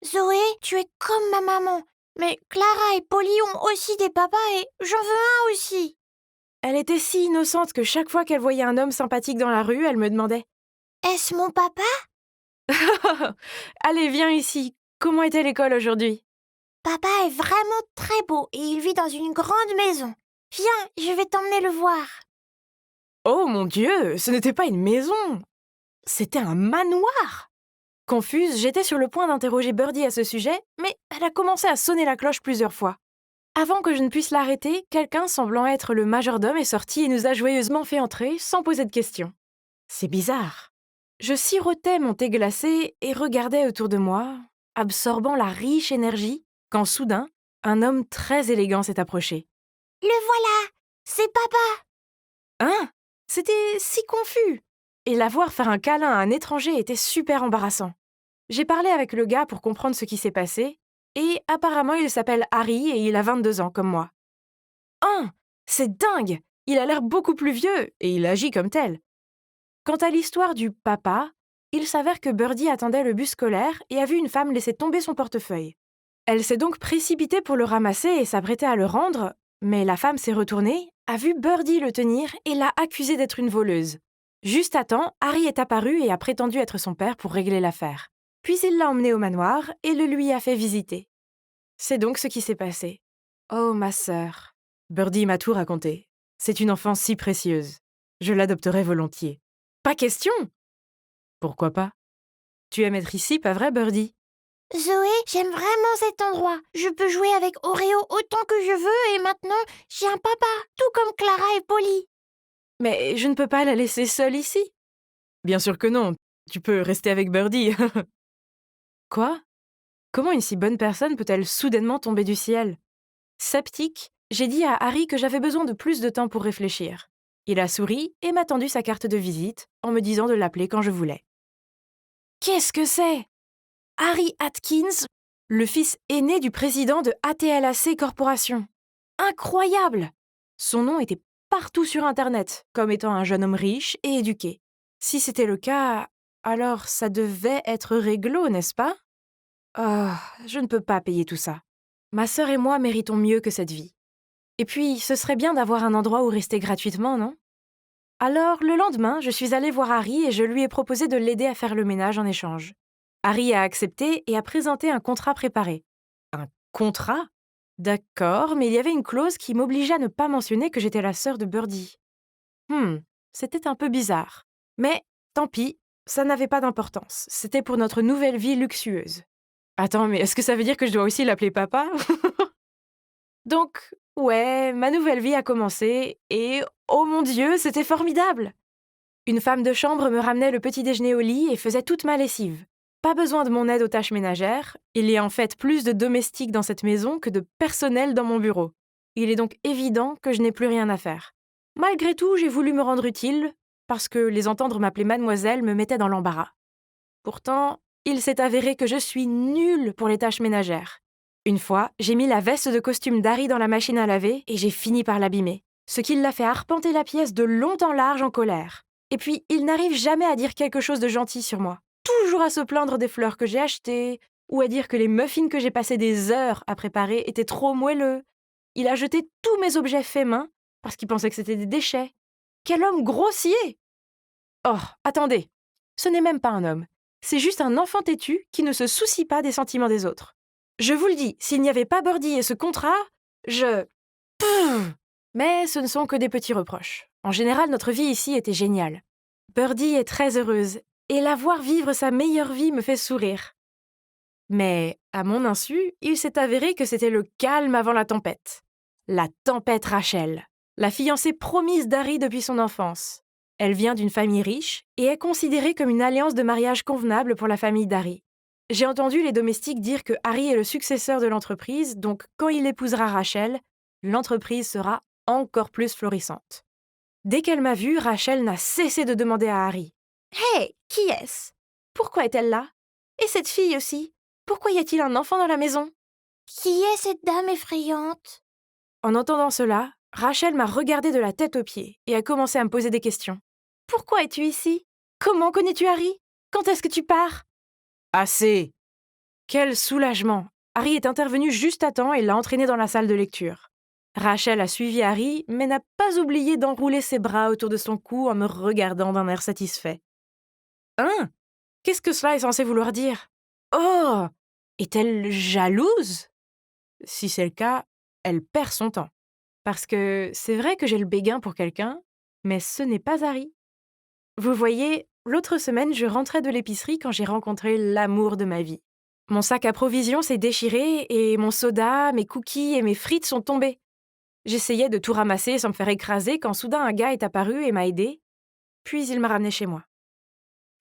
Speaker 4: Zoé, tu es comme ma maman. Mais Clara et Polly ont aussi des papas et j'en veux un aussi.
Speaker 3: Elle était si innocente que chaque fois qu'elle voyait un homme sympathique dans la rue, elle me demandait
Speaker 4: Est-ce mon papa?
Speaker 3: Allez, viens ici. Comment était l'école aujourd'hui?
Speaker 4: Papa est vraiment très beau et il vit dans une grande maison. Viens, je vais t'emmener le voir.
Speaker 3: Oh mon Dieu, ce n'était pas une maison. C'était un manoir. Confuse, j'étais sur le point d'interroger Birdie à ce sujet, mais elle a commencé à sonner la cloche plusieurs fois. Avant que je ne puisse l'arrêter, quelqu'un semblant être le majordome est sorti et nous a joyeusement fait entrer sans poser de questions. C'est bizarre. Je sirotais mon thé glacé et regardais autour de moi, absorbant la riche énergie, quand soudain, un homme très élégant s'est approché.
Speaker 4: Le voilà! C'est papa!
Speaker 3: Hein? C'était si confus! Et la voir faire un câlin à un étranger était super embarrassant. J'ai parlé avec le gars pour comprendre ce qui s'est passé, et apparemment il s'appelle Harry et il a 22 ans comme moi. Hein? C'est dingue! Il a l'air beaucoup plus vieux et il agit comme tel. Quant à l'histoire du papa, il s'avère que Birdie attendait le bus scolaire et a vu une femme laisser tomber son portefeuille. Elle s'est donc précipitée pour le ramasser et s'apprêtait à le rendre, mais la femme s'est retournée, a vu Birdie le tenir et l'a accusée d'être une voleuse. Juste à temps, Harry est apparu et a prétendu être son père pour régler l'affaire. Puis il l'a emmené au manoir et le lui a fait visiter. C'est donc ce qui s'est passé. Oh, ma sœur. Birdie m'a tout raconté. C'est une enfant si précieuse. Je l'adopterai volontiers. Pas question! Pourquoi pas? Tu aimes être ici, pas vrai, Birdie?
Speaker 4: Zoé, j'aime vraiment cet endroit. Je peux jouer avec Oreo autant que je veux et maintenant, j'ai un papa, tout comme Clara et Polly.
Speaker 3: Mais je ne peux pas la laisser seule ici. Bien sûr que non. Tu peux rester avec Birdie. Quoi? Comment une si bonne personne peut-elle soudainement tomber du ciel? Sceptique, j'ai dit à Harry que j'avais besoin de plus de temps pour réfléchir. Il a souri et m'a tendu sa carte de visite en me disant de l'appeler quand je voulais. Qu'est-ce que c'est? Harry Atkins, le fils aîné du président de ATLAC Corporation. Incroyable! Son nom était partout sur Internet, comme étant un jeune homme riche et éduqué. Si c'était le cas, alors ça devait être réglo, n'est-ce pas? Oh, je ne peux pas payer tout ça. Ma sœur et moi méritons mieux que cette vie. Et puis, ce serait bien d'avoir un endroit où rester gratuitement, non? Alors, le lendemain, je suis allée voir Harry et je lui ai proposé de l'aider à faire le ménage en échange. Harry a accepté et a présenté un contrat préparé. Un contrat? D'accord, mais il y avait une clause qui m'obligeait à ne pas mentionner que j'étais la sœur de Birdie. C'était un peu bizarre. Mais, tant pis, ça n'avait pas d'importance. C'était pour notre nouvelle vie luxueuse. Attends, mais est-ce que ça veut dire que je dois aussi l'appeler papa? Donc, ouais, ma nouvelle vie a commencé et, oh mon Dieu, c'était formidable! Une femme de chambre me ramenait le petit déjeuner au lit et faisait toute ma lessive. Pas besoin de mon aide aux tâches ménagères, il y a en fait plus de domestiques dans cette maison que de personnel dans mon bureau. Il est donc évident que je n'ai plus rien à faire. Malgré tout, j'ai voulu me rendre utile, parce que les entendre m'appeler mademoiselle me mettait dans l'embarras. Pourtant, il s'est avéré que je suis nulle pour les tâches ménagères. Une fois, j'ai mis la veste de costume d'Harry dans la machine à laver et j'ai fini par l'abîmer, ce qui l'a fait arpenter la pièce de long en large en colère. Et puis, il n'arrive jamais à dire quelque chose de gentil sur moi. Toujours à se plaindre des fleurs que j'ai achetées, ou à dire que les muffins que j'ai passé des heures à préparer étaient trop moelleux. Il a jeté tous mes objets faits main, parce qu'il pensait que c'était des déchets. Quel homme grossier! Oh, attendez, ce n'est même pas un homme. C'est juste un enfant têtu qui ne se soucie pas des sentiments des autres. Je vous le dis, s'il n'y avait pas Birdie et ce contrat, Mais ce ne sont que des petits reproches. En général, notre vie ici était géniale. Birdie est très heureuse, et la voir vivre sa meilleure vie me fait sourire. Mais, à mon insu, il s'est avéré que c'était le calme avant la tempête. La tempête Rachel, la fiancée promise d'Harry depuis son enfance. Elle vient d'une famille riche et est considérée comme une alliance de mariage convenable pour la famille d'Harry. J'ai entendu les domestiques dire que Harry est le successeur de l'entreprise, donc quand il épousera Rachel, l'entreprise sera encore plus florissante. Dès qu'elle m'a vue, Rachel n'a cessé de demander à Harry « Hé, qui est-ce? Pourquoi est-elle là? Et cette fille aussi? Pourquoi y a-t-il un enfant dans la maison ?»
Speaker 4: Qui est cette dame effrayante?
Speaker 3: En entendant cela, Rachel m'a regardée de la tête aux pieds et a commencé à me poser des questions. « Pourquoi es-tu ici? Comment connais-tu Harry? Quand est-ce que tu pars? » Assez! Quel soulagement! Harry est intervenu juste à temps et l'a entraîné dans la salle de lecture. Rachel a suivi Harry, mais n'a pas oublié d'enrouler ses bras autour de son cou en me regardant d'un air satisfait. Hein? Qu'est-ce que cela est censé vouloir dire? Oh! Est-elle jalouse? Si c'est le cas, elle perd son temps. Parce que c'est vrai que j'ai le béguin pour quelqu'un, mais ce n'est pas Harry. Vous voyez, l'autre semaine, je rentrais de l'épicerie quand j'ai rencontré l'amour de ma vie. Mon sac à provisions s'est déchiré et mon soda, mes cookies et mes frites sont tombés. J'essayais de tout ramasser sans me faire écraser quand soudain un gars est apparu et m'a aidé, puis il m'a ramené chez moi.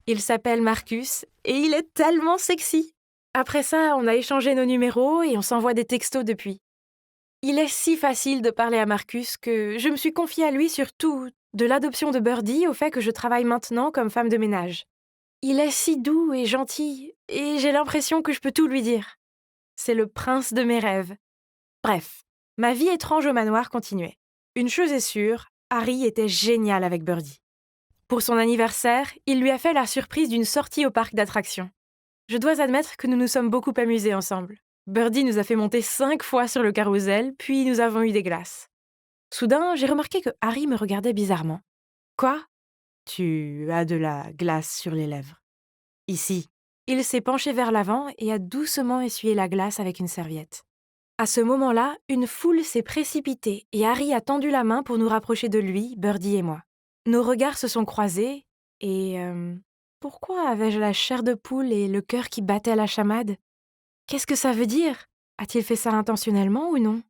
Speaker 3: Il s'appelle Marcus et il est tellement sexy. Après ça, on a échangé nos numéros et on s'envoie des textos depuis. Il est si facile de parler à Marcus que je me suis confiée à lui sur tout, de l'adoption de Birdie au fait que je travaille maintenant comme femme de ménage. Il est si doux et gentil, et j'ai l'impression que je peux tout lui dire. C'est le prince de mes rêves. Bref, ma vie étrange au manoir continuait. Une chose est sûre, Harry était génial avec Birdie. Pour son anniversaire, il lui a fait la surprise d'une sortie au parc d'attractions. Je dois admettre que nous nous sommes beaucoup amusés ensemble. Birdie nous a fait monter 5 fois sur le carrousel, puis nous avons eu des glaces. Soudain, j'ai remarqué que Harry me regardait bizarrement. « Quoi ? Tu as de la glace sur les lèvres. » Ici. Il s'est penché vers l'avant et a doucement essuyé la glace avec une serviette. À ce moment-là, une foule s'est précipitée et Harry a tendu la main pour nous rapprocher de lui, Birdie et moi. Nos regards se sont croisés et... pourquoi avais-je la chair de poule et le cœur qui battait à la chamade ? Qu'est-ce que ça veut dire ? A-t-il fait ça intentionnellement ou non ?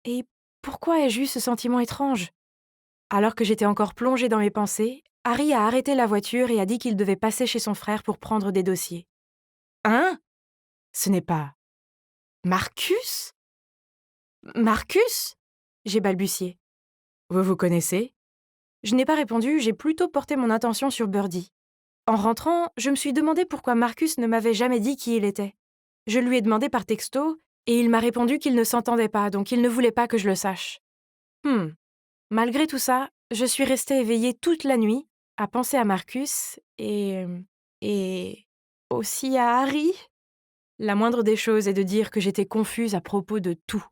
Speaker 3: Et pourquoi ai-je eu ce sentiment étrange ? Alors que j'étais encore plongée dans mes pensées, Harry a arrêté la voiture et a dit qu'il devait passer chez son frère pour prendre des dossiers. Hein ? Ce n'est pas... Marcus ? Marcus ? J'ai balbutié. Vous vous connaissez ? Je n'ai pas répondu, j'ai plutôt porté mon attention sur Birdie. En rentrant, je me suis demandé pourquoi Marcus ne m'avait jamais dit qui il était. Je lui ai demandé par texto, et il m'a répondu qu'il ne s'entendait pas, donc il ne voulait pas que je le sache. Malgré tout ça, je suis restée éveillée toute la nuit, à penser à Marcus, et aussi à Harry. La moindre des choses est de dire que j'étais confuse à propos de tout.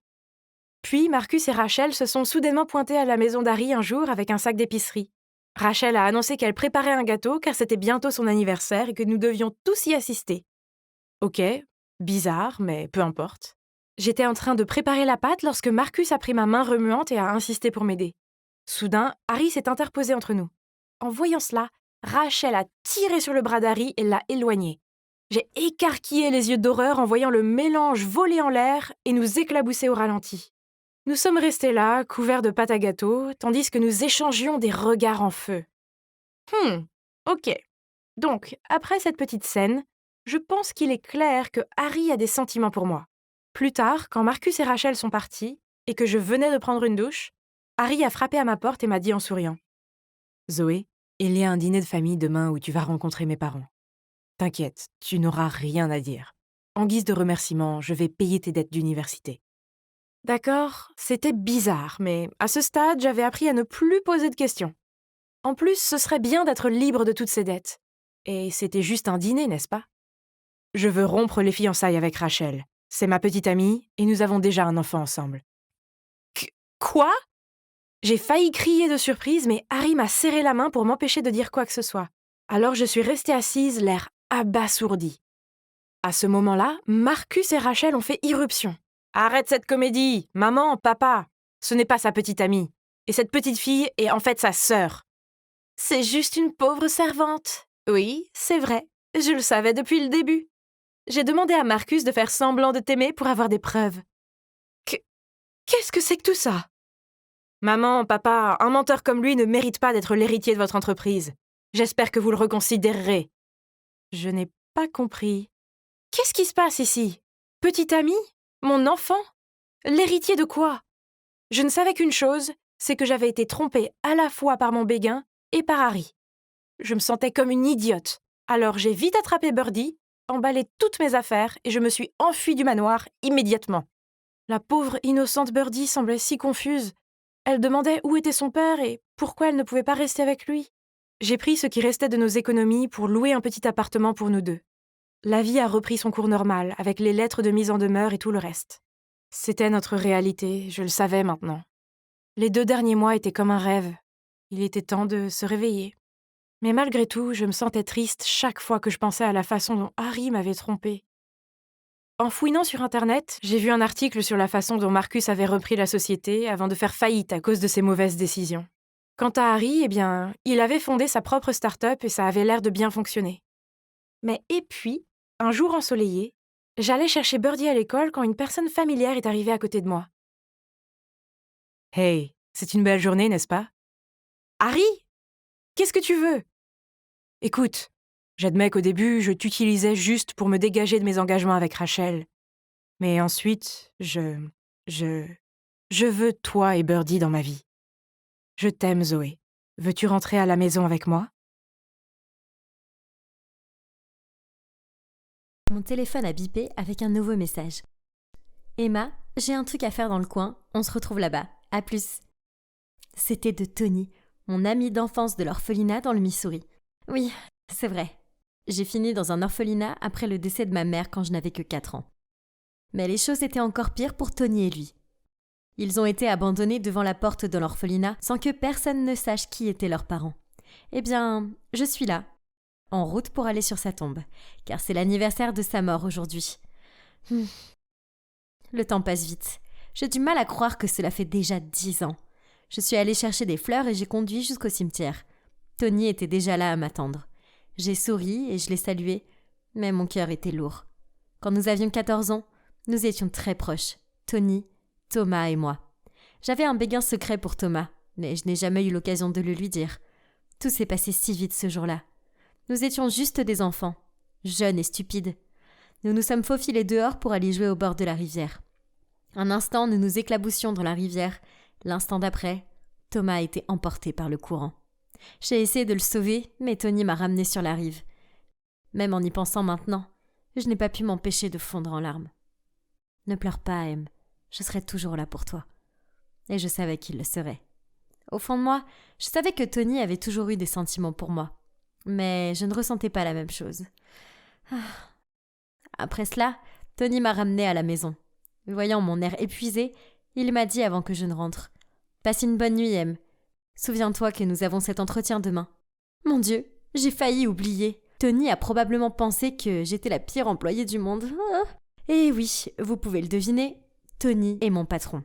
Speaker 3: Puis Marcus et Rachel se sont soudainement pointés à la maison d'Harry un jour avec un sac d'épicerie. Rachel a annoncé qu'elle préparait un gâteau car c'était bientôt son anniversaire et que nous devions tous y assister. Ok, bizarre, mais peu importe. J'étais en train de préparer la pâte lorsque Marcus a pris ma main remuante et a insisté pour m'aider. Soudain, Harry s'est interposé entre nous. En voyant cela, Rachel a tiré sur le bras d'Harry et l'a éloigné. J'ai écarquillé les yeux d'horreur en voyant le mélange voler en l'air et nous éclabousser au ralenti. Nous sommes restés là, couverts de pâte à gâteau, tandis que nous échangions des regards en feu. Ok. Donc, après cette petite scène, je pense qu'il est clair que Harry a des sentiments pour moi. Plus tard, quand Marcus et Rachel sont partis, et que je venais de prendre une douche, Harry a frappé à ma porte et m'a dit en souriant. « Zoé, il y a un dîner de famille demain où tu vas rencontrer mes parents. T'inquiète, tu n'auras rien à dire. En guise de remerciement, je vais payer tes dettes d'université. » D'accord, c'était bizarre, mais à ce stade, j'avais appris à ne plus poser de questions. En plus, ce serait bien d'être libre de toutes ces dettes. Et c'était juste un dîner, n'est-ce pas ? Je veux rompre les fiançailles avec Rachel. C'est ma petite amie, et nous avons déjà un enfant ensemble. Quoi ? J'ai failli crier de surprise, mais Harry m'a serré la main pour m'empêcher de dire quoi que ce soit. Alors je suis restée assise, l'air abasourdi. À ce moment-là, Marcus et Rachel ont fait irruption. « Arrête cette comédie, maman, papa. Ce n'est pas sa petite amie. Et cette petite fille est en fait sa sœur. » « C'est juste une pauvre servante. » Oui, c'est vrai. Je le savais depuis le début. J'ai demandé à Marcus de faire semblant de t'aimer pour avoir des preuves. Qu'est-ce que c'est que tout ça ? Maman, papa, un menteur comme lui ne mérite pas d'être l'héritier de votre entreprise. J'espère que vous le reconsidérerez. Je n'ai pas compris. Qu'est-ce qui se passe ici ? Petite amie ? Mon enfant ? L'héritier de quoi ? Je ne savais qu'une chose, c'est que j'avais été trompée à la fois par mon béguin et par Harry. Je me sentais comme une idiote. Alors j'ai vite attrapé Birdie, emballé toutes mes affaires et je me suis enfuie du manoir immédiatement. La pauvre innocente Birdie semblait si confuse. Elle demandait où était son père et pourquoi elle ne pouvait pas rester avec lui. J'ai pris ce qui restait de nos économies pour louer un petit appartement pour nous deux. La vie a repris son cours normal, avec les lettres de mise en demeure et tout le reste. C'était notre réalité, je le savais maintenant. Les 2 derniers mois étaient comme un rêve. Il était temps de se réveiller. Mais malgré tout, je me sentais triste chaque fois que je pensais à la façon dont Harry m'avait trompée. En fouinant sur Internet, j'ai vu un article sur la façon dont Marcus avait repris la société avant de faire faillite à cause de ses mauvaises décisions. Quant à Harry, eh bien, il avait fondé sa propre start-up et ça avait l'air de bien fonctionner. Et puis, un jour ensoleillé, j'allais chercher Birdie à l'école quand une personne familière est arrivée à côté de moi. « Hey, c'est une belle journée, n'est-ce pas? »« Harry, qu'est-ce que tu veux? » ?»« Écoute, j'admets qu'au début, je t'utilisais juste pour me dégager de mes engagements avec Rachel. Mais ensuite, je veux toi et Birdie dans ma vie. Je t'aime, Zoé. Veux-tu rentrer à la maison avec moi? »
Speaker 1: Mon téléphone a bipé avec un nouveau message. Emma, j'ai un truc à faire dans le coin, on se retrouve là-bas. À plus. C'était de Tony, mon ami d'enfance de l'orphelinat dans le Missouri. Oui, c'est vrai. J'ai fini dans un orphelinat après le décès de ma mère quand je n'avais que 4 ans. Mais les choses étaient encore pires pour Tony et lui. Ils ont été abandonnés devant la porte de l'orphelinat sans que personne ne sache qui étaient leurs parents. Eh bien, je suis là, en route pour aller sur sa tombe, car c'est l'anniversaire de sa mort aujourd'hui. Le temps passe vite. J'ai du mal à croire que cela fait déjà 10 ans. Je suis allée chercher des fleurs et j'ai conduit jusqu'au cimetière. Tony était déjà là à m'attendre. J'ai souri et je l'ai salué, mais mon cœur était lourd. Quand nous avions 14 ans, nous étions très proches, Tony, Thomas et moi. J'avais un béguin secret pour Thomas, mais je n'ai jamais eu l'occasion de le lui dire. Tout s'est passé si vite ce jour-là. Nous étions juste des enfants, jeunes et stupides. Nous nous sommes faufilés dehors pour aller jouer au bord de la rivière. Un instant, nous nous éclaboussions dans la rivière. L'instant d'après, Thomas a été emporté par le courant. J'ai essayé de le sauver, mais Tony m'a ramené sur la rive. Même en y pensant maintenant, je n'ai pas pu m'empêcher de fondre en larmes. Ne pleure pas, Em. Je serai toujours là pour toi. Et je savais qu'il le serait. Au fond de moi, je savais que Tony avait toujours eu des sentiments pour moi. Mais je ne ressentais pas la même chose. Après cela, Tony m'a ramené à la maison. Voyant mon air épuisé, il m'a dit avant que je ne rentre: « Passe une bonne nuit, Em. Souviens-toi que nous avons cet entretien demain. » Mon Dieu, j'ai failli oublier. Tony a probablement pensé que j'étais la pire employée du monde. Et oui, vous pouvez le deviner, Tony est mon patron.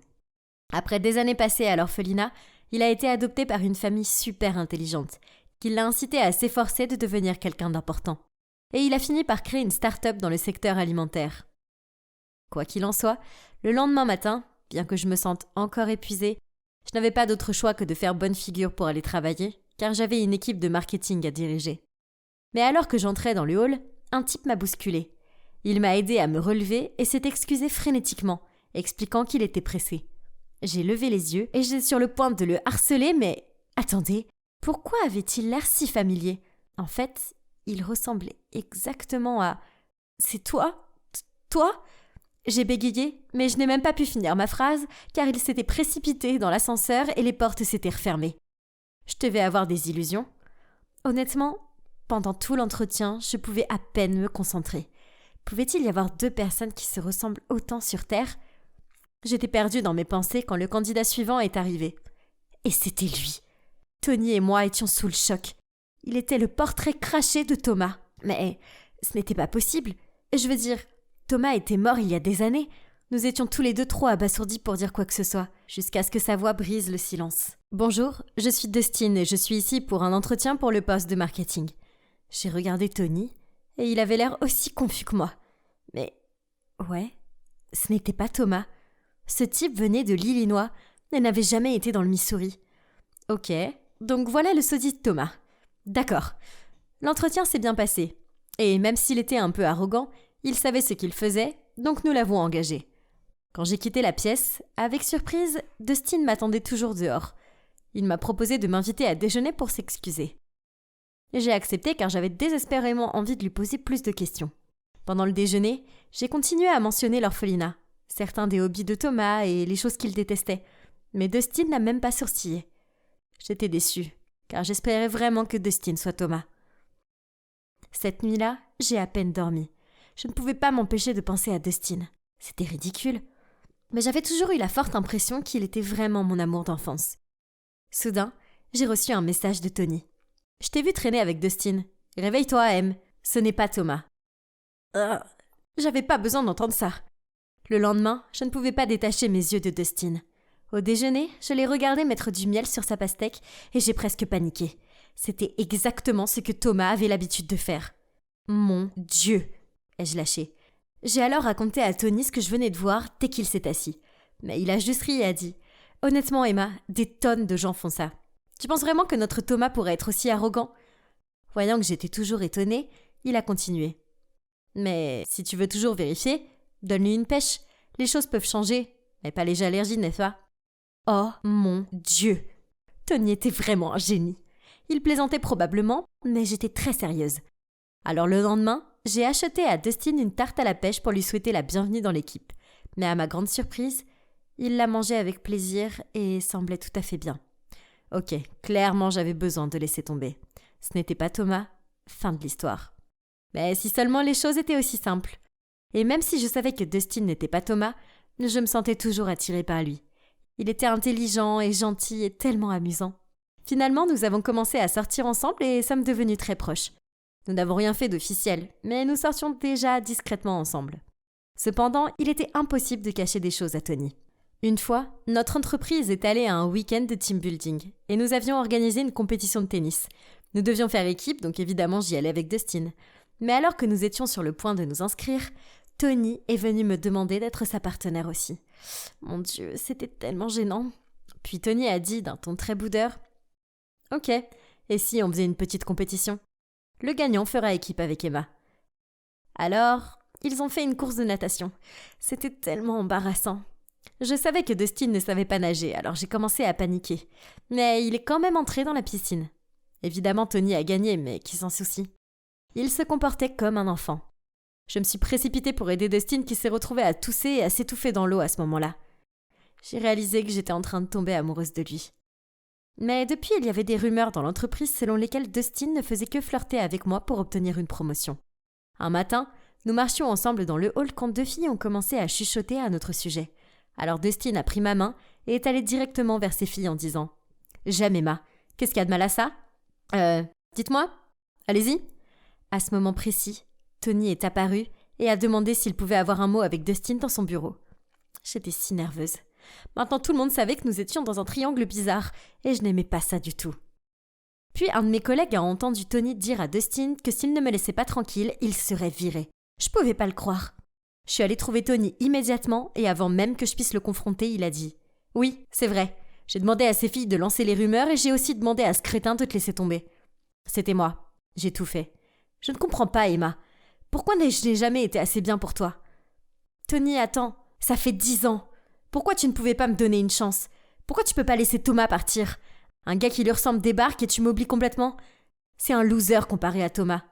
Speaker 1: Après des années passées à l'orphelinat, il a été adopté par une famille super intelligente, qui l'a incité à s'efforcer de devenir quelqu'un d'important. Et il a fini par créer une start-up dans le secteur alimentaire. Quoi qu'il en soit, le lendemain matin, bien que je me sente encore épuisée, je n'avais pas d'autre choix que de faire bonne figure pour aller travailler, car j'avais une équipe de marketing à diriger. Mais alors que j'entrais dans le hall, un type m'a bousculée. Il m'a aidé à me relever et s'est excusé frénétiquement, expliquant qu'il était pressé. J'ai levé les yeux et j'étais sur le point de le harceler, mais... Attendez, pourquoi avait-il l'air si familier? En fait, il ressemblait exactement à... C'est toi? Toi? J'ai bégayé, mais je n'ai même pas pu finir ma phrase, car il s'était précipité dans l'ascenseur et les portes s'étaient refermées. Je devais avoir des illusions. Honnêtement, pendant tout l'entretien, je pouvais à peine me concentrer. Pouvait-il y avoir 2 personnes qui se ressemblent autant sur Terre? J'étais perdue dans mes pensées quand le candidat suivant est arrivé. Et c'était lui. Tony et moi étions sous le choc. Il était le portrait craché de Thomas. Mais ce n'était pas possible. Je veux dire, Thomas était mort il y a des années. Nous étions tous les deux trop abasourdis pour dire quoi que ce soit, jusqu'à ce que sa voix brise le silence. « Bonjour, je suis Dustin et je suis ici pour un entretien pour le poste de marketing. » J'ai regardé Tony et il avait l'air aussi confus que moi. Mais, ouais, ce n'était pas Thomas. Ce type venait de l'Illinois et n'avait jamais été dans le Missouri. Ok, donc voilà le sosie de Thomas. D'accord. L'entretien s'est bien passé. Et même s'il était un peu arrogant, il savait ce qu'il faisait, donc nous l'avons engagé. Quand j'ai quitté la pièce, avec surprise, Dustin m'attendait toujours dehors. Il m'a proposé de m'inviter à déjeuner pour s'excuser. J'ai accepté car j'avais désespérément envie de lui poser plus de questions. Pendant le déjeuner, j'ai continué à mentionner l'orphelinat, certains des hobbies de Thomas et les choses qu'il détestait, mais Dustin n'a même pas sourcillé. J'étais déçue, car j'espérais vraiment que Dustin soit Thomas. Cette nuit-là, j'ai à peine dormi. Je ne pouvais pas m'empêcher de penser à Dustin. C'était ridicule. Mais j'avais toujours eu la forte impression qu'il était vraiment mon amour d'enfance. Soudain, j'ai reçu un message de Tony. « Je t'ai vu traîner avec Dustin. Réveille-toi, Em. Ce n'est pas Thomas. » J'avais pas besoin d'entendre ça. Le lendemain, je ne pouvais pas détacher mes yeux de Dustin. Au déjeuner, je l'ai regardé mettre du miel sur sa pastèque et j'ai presque paniqué. C'était exactement ce que Thomas avait l'habitude de faire. Mon Dieu, ai-je lâché. J'ai alors raconté à Tony ce que je venais de voir dès qu'il s'est assis. Mais il a juste ri et a dit « Honnêtement, Emma, des tonnes de gens font ça. Tu penses vraiment que notre Thomas pourrait être aussi arrogant ?» Voyant que j'étais toujours étonnée, il a continué. « Mais si tu veux toujours vérifier, donne-lui une pêche. Les choses peuvent changer, mais pas les allergies, n'est-ce pas ?» Oh mon Dieu! Tony était vraiment un génie. Il plaisantait probablement, mais j'étais très sérieuse. Alors le lendemain, j'ai acheté à Dustin une tarte à la pêche pour lui souhaiter la bienvenue dans l'équipe. Mais à ma grande surprise, il la mangeait avec plaisir et semblait tout à fait bien. Ok, clairement j'avais besoin de laisser tomber. Ce n'était pas Thomas, fin de l'histoire. Mais si seulement les choses étaient aussi simples. Et même si je savais que Dustin n'était pas Thomas, je me sentais toujours attirée par lui. Il était intelligent et gentil et tellement amusant. Finalement, nous avons commencé à sortir ensemble et sommes devenus très proches. Nous n'avons rien fait d'officiel, mais nous sortions déjà discrètement ensemble. Cependant, il était impossible de cacher des choses à Tony. Une fois, notre entreprise est allée à un week-end de team building et nous avions organisé une compétition de tennis. Nous devions faire équipe, donc évidemment j'y allais avec Dustin. Mais alors que nous étions sur le point de nous inscrire, Tony est venu me demander d'être sa partenaire aussi. Mon Dieu, c'était tellement gênant. Puis Tony a dit d'un ton très boudeur « Ok, et si on faisait une petite compétition ? Le gagnant fera équipe avec Emma. » Alors, ils ont fait une course de natation. C'était tellement embarrassant. Je savais que Dustin ne savait pas nager, alors j'ai commencé à paniquer. Mais il est quand même entré dans la piscine. Évidemment, Tony a gagné, mais qui s'en soucie ? Il se comportait comme un enfant. Je me suis précipitée pour aider Dustin qui s'est retrouvé à tousser et à s'étouffer dans l'eau à ce moment-là. J'ai réalisé que j'étais en train de tomber amoureuse de lui. Mais depuis, il y avait des rumeurs dans l'entreprise selon lesquelles Dustin ne faisait que flirter avec moi pour obtenir une promotion. Un matin, nous marchions ensemble dans le hall quand deux filles ont commencé à chuchoter à notre sujet. Alors Dustin a pris ma main et est allé directement vers ces filles en disant « J'aime Emma. Qu'est-ce qu'il y a de mal à ça ? Dites-moi. Allez-y. » À ce moment précis, Tony est apparu et a demandé s'il pouvait avoir un mot avec Dustin dans son bureau. J'étais si nerveuse. Maintenant, tout le monde savait que nous étions dans un triangle bizarre et je n'aimais pas ça du tout. Puis, un de mes collègues a entendu Tony dire à Dustin que s'il ne me laissait pas tranquille, il serait viré. Je pouvais pas le croire. Je suis allée trouver Tony immédiatement et avant même que je puisse le confronter, il a dit « Oui, c'est vrai. J'ai demandé à ces filles de lancer les rumeurs et j'ai aussi demandé à ce crétin de te laisser tomber. C'était moi. J'ai tout fait. Je ne comprends pas, Emma. Pourquoi je n'ai jamais été assez bien pour toi ? Tony, attends. Ça fait 10 ans. Pourquoi tu ne pouvais pas me donner une chance ? Pourquoi tu peux pas laisser Thomas partir ? Un gars qui lui ressemble débarque et tu m'oublies complètement ? C'est un loser comparé à Thomas.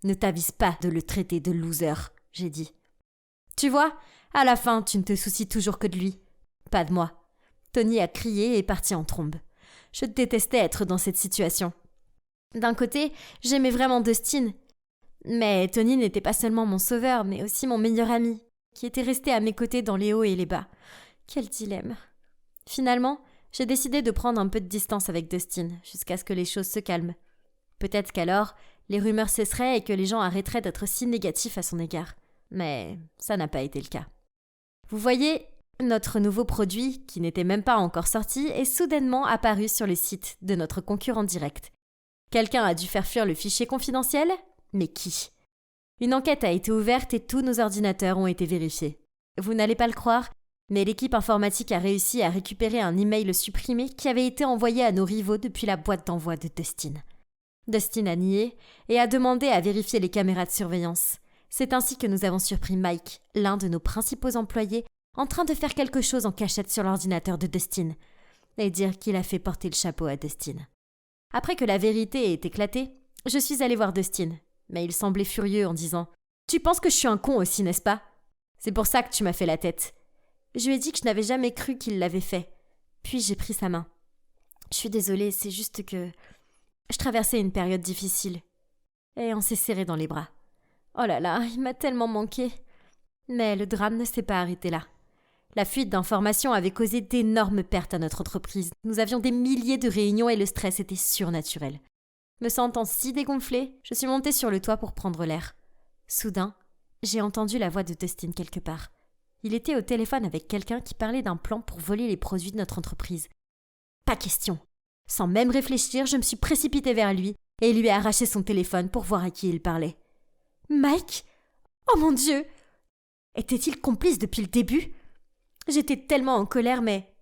Speaker 1: Ne t'avise pas de le traiter de loser, j'ai dit. Tu vois, à la fin, tu ne te soucies toujours que de lui. Pas de moi. Tony a crié et est parti en trombe. Je détestais être dans cette situation. D'un côté, j'aimais vraiment Dustin. Mais Tony n'était pas seulement mon sauveur, mais aussi mon meilleur ami, qui était resté à mes côtés dans les hauts et les bas. Quel dilemme. Finalement, j'ai décidé de prendre un peu de distance avec Dustin, jusqu'à ce que les choses se calment. Peut-être qu'alors, les rumeurs cesseraient et que les gens arrêteraient d'être si négatifs à son égard. Mais ça n'a pas été le cas. Vous voyez, notre nouveau produit, qui n'était même pas encore sorti, est soudainement apparu sur le site de notre concurrent direct. Quelqu'un a dû faire fuir le fichier confidentiel ? Mais qui ? Une enquête a été ouverte et tous nos ordinateurs ont été vérifiés. Vous n'allez pas le croire, mais l'équipe informatique a réussi à récupérer un email supprimé qui avait été envoyé à nos rivaux depuis la boîte d'envoi de Dustin. Dustin a nié et a demandé à vérifier les caméras de surveillance. C'est ainsi que nous avons surpris Mike, l'un de nos principaux employés, en train de faire quelque chose en cachette sur l'ordinateur de Dustin, et dire qu'il a fait porter le chapeau à Dustin. Après que la vérité ait éclaté, je suis allée voir Dustin, mais il semblait furieux en disant « Tu penses que je suis un con aussi, n'est-ce pas ? C'est pour ça que tu m'as fait la tête. » Je lui ai dit que je n'avais jamais cru qu'il l'avait fait. Puis j'ai pris sa main. « Je suis désolée, c'est juste que je traversais une période difficile. » Et on s'est serré dans les bras. Oh là là, il m'a tellement manqué. Mais le drame ne s'est pas arrêté là. La fuite d'informations avait causé d'énormes pertes à notre entreprise. Nous avions des milliers de réunions et le stress était surnaturel. Me sentant si dégonflée, je suis montée sur le toit pour prendre l'air. Soudain, j'ai entendu la voix de Dustin quelque part. Il était au téléphone avec quelqu'un qui parlait d'un plan pour voler les produits de notre entreprise. Pas question. Sans même réfléchir, je me suis précipitée vers lui et lui ai arraché son téléphone pour voir à qui il parlait. Mike ? Oh mon Dieu ! Était-il complice depuis le début ? J'étais tellement en colère, mais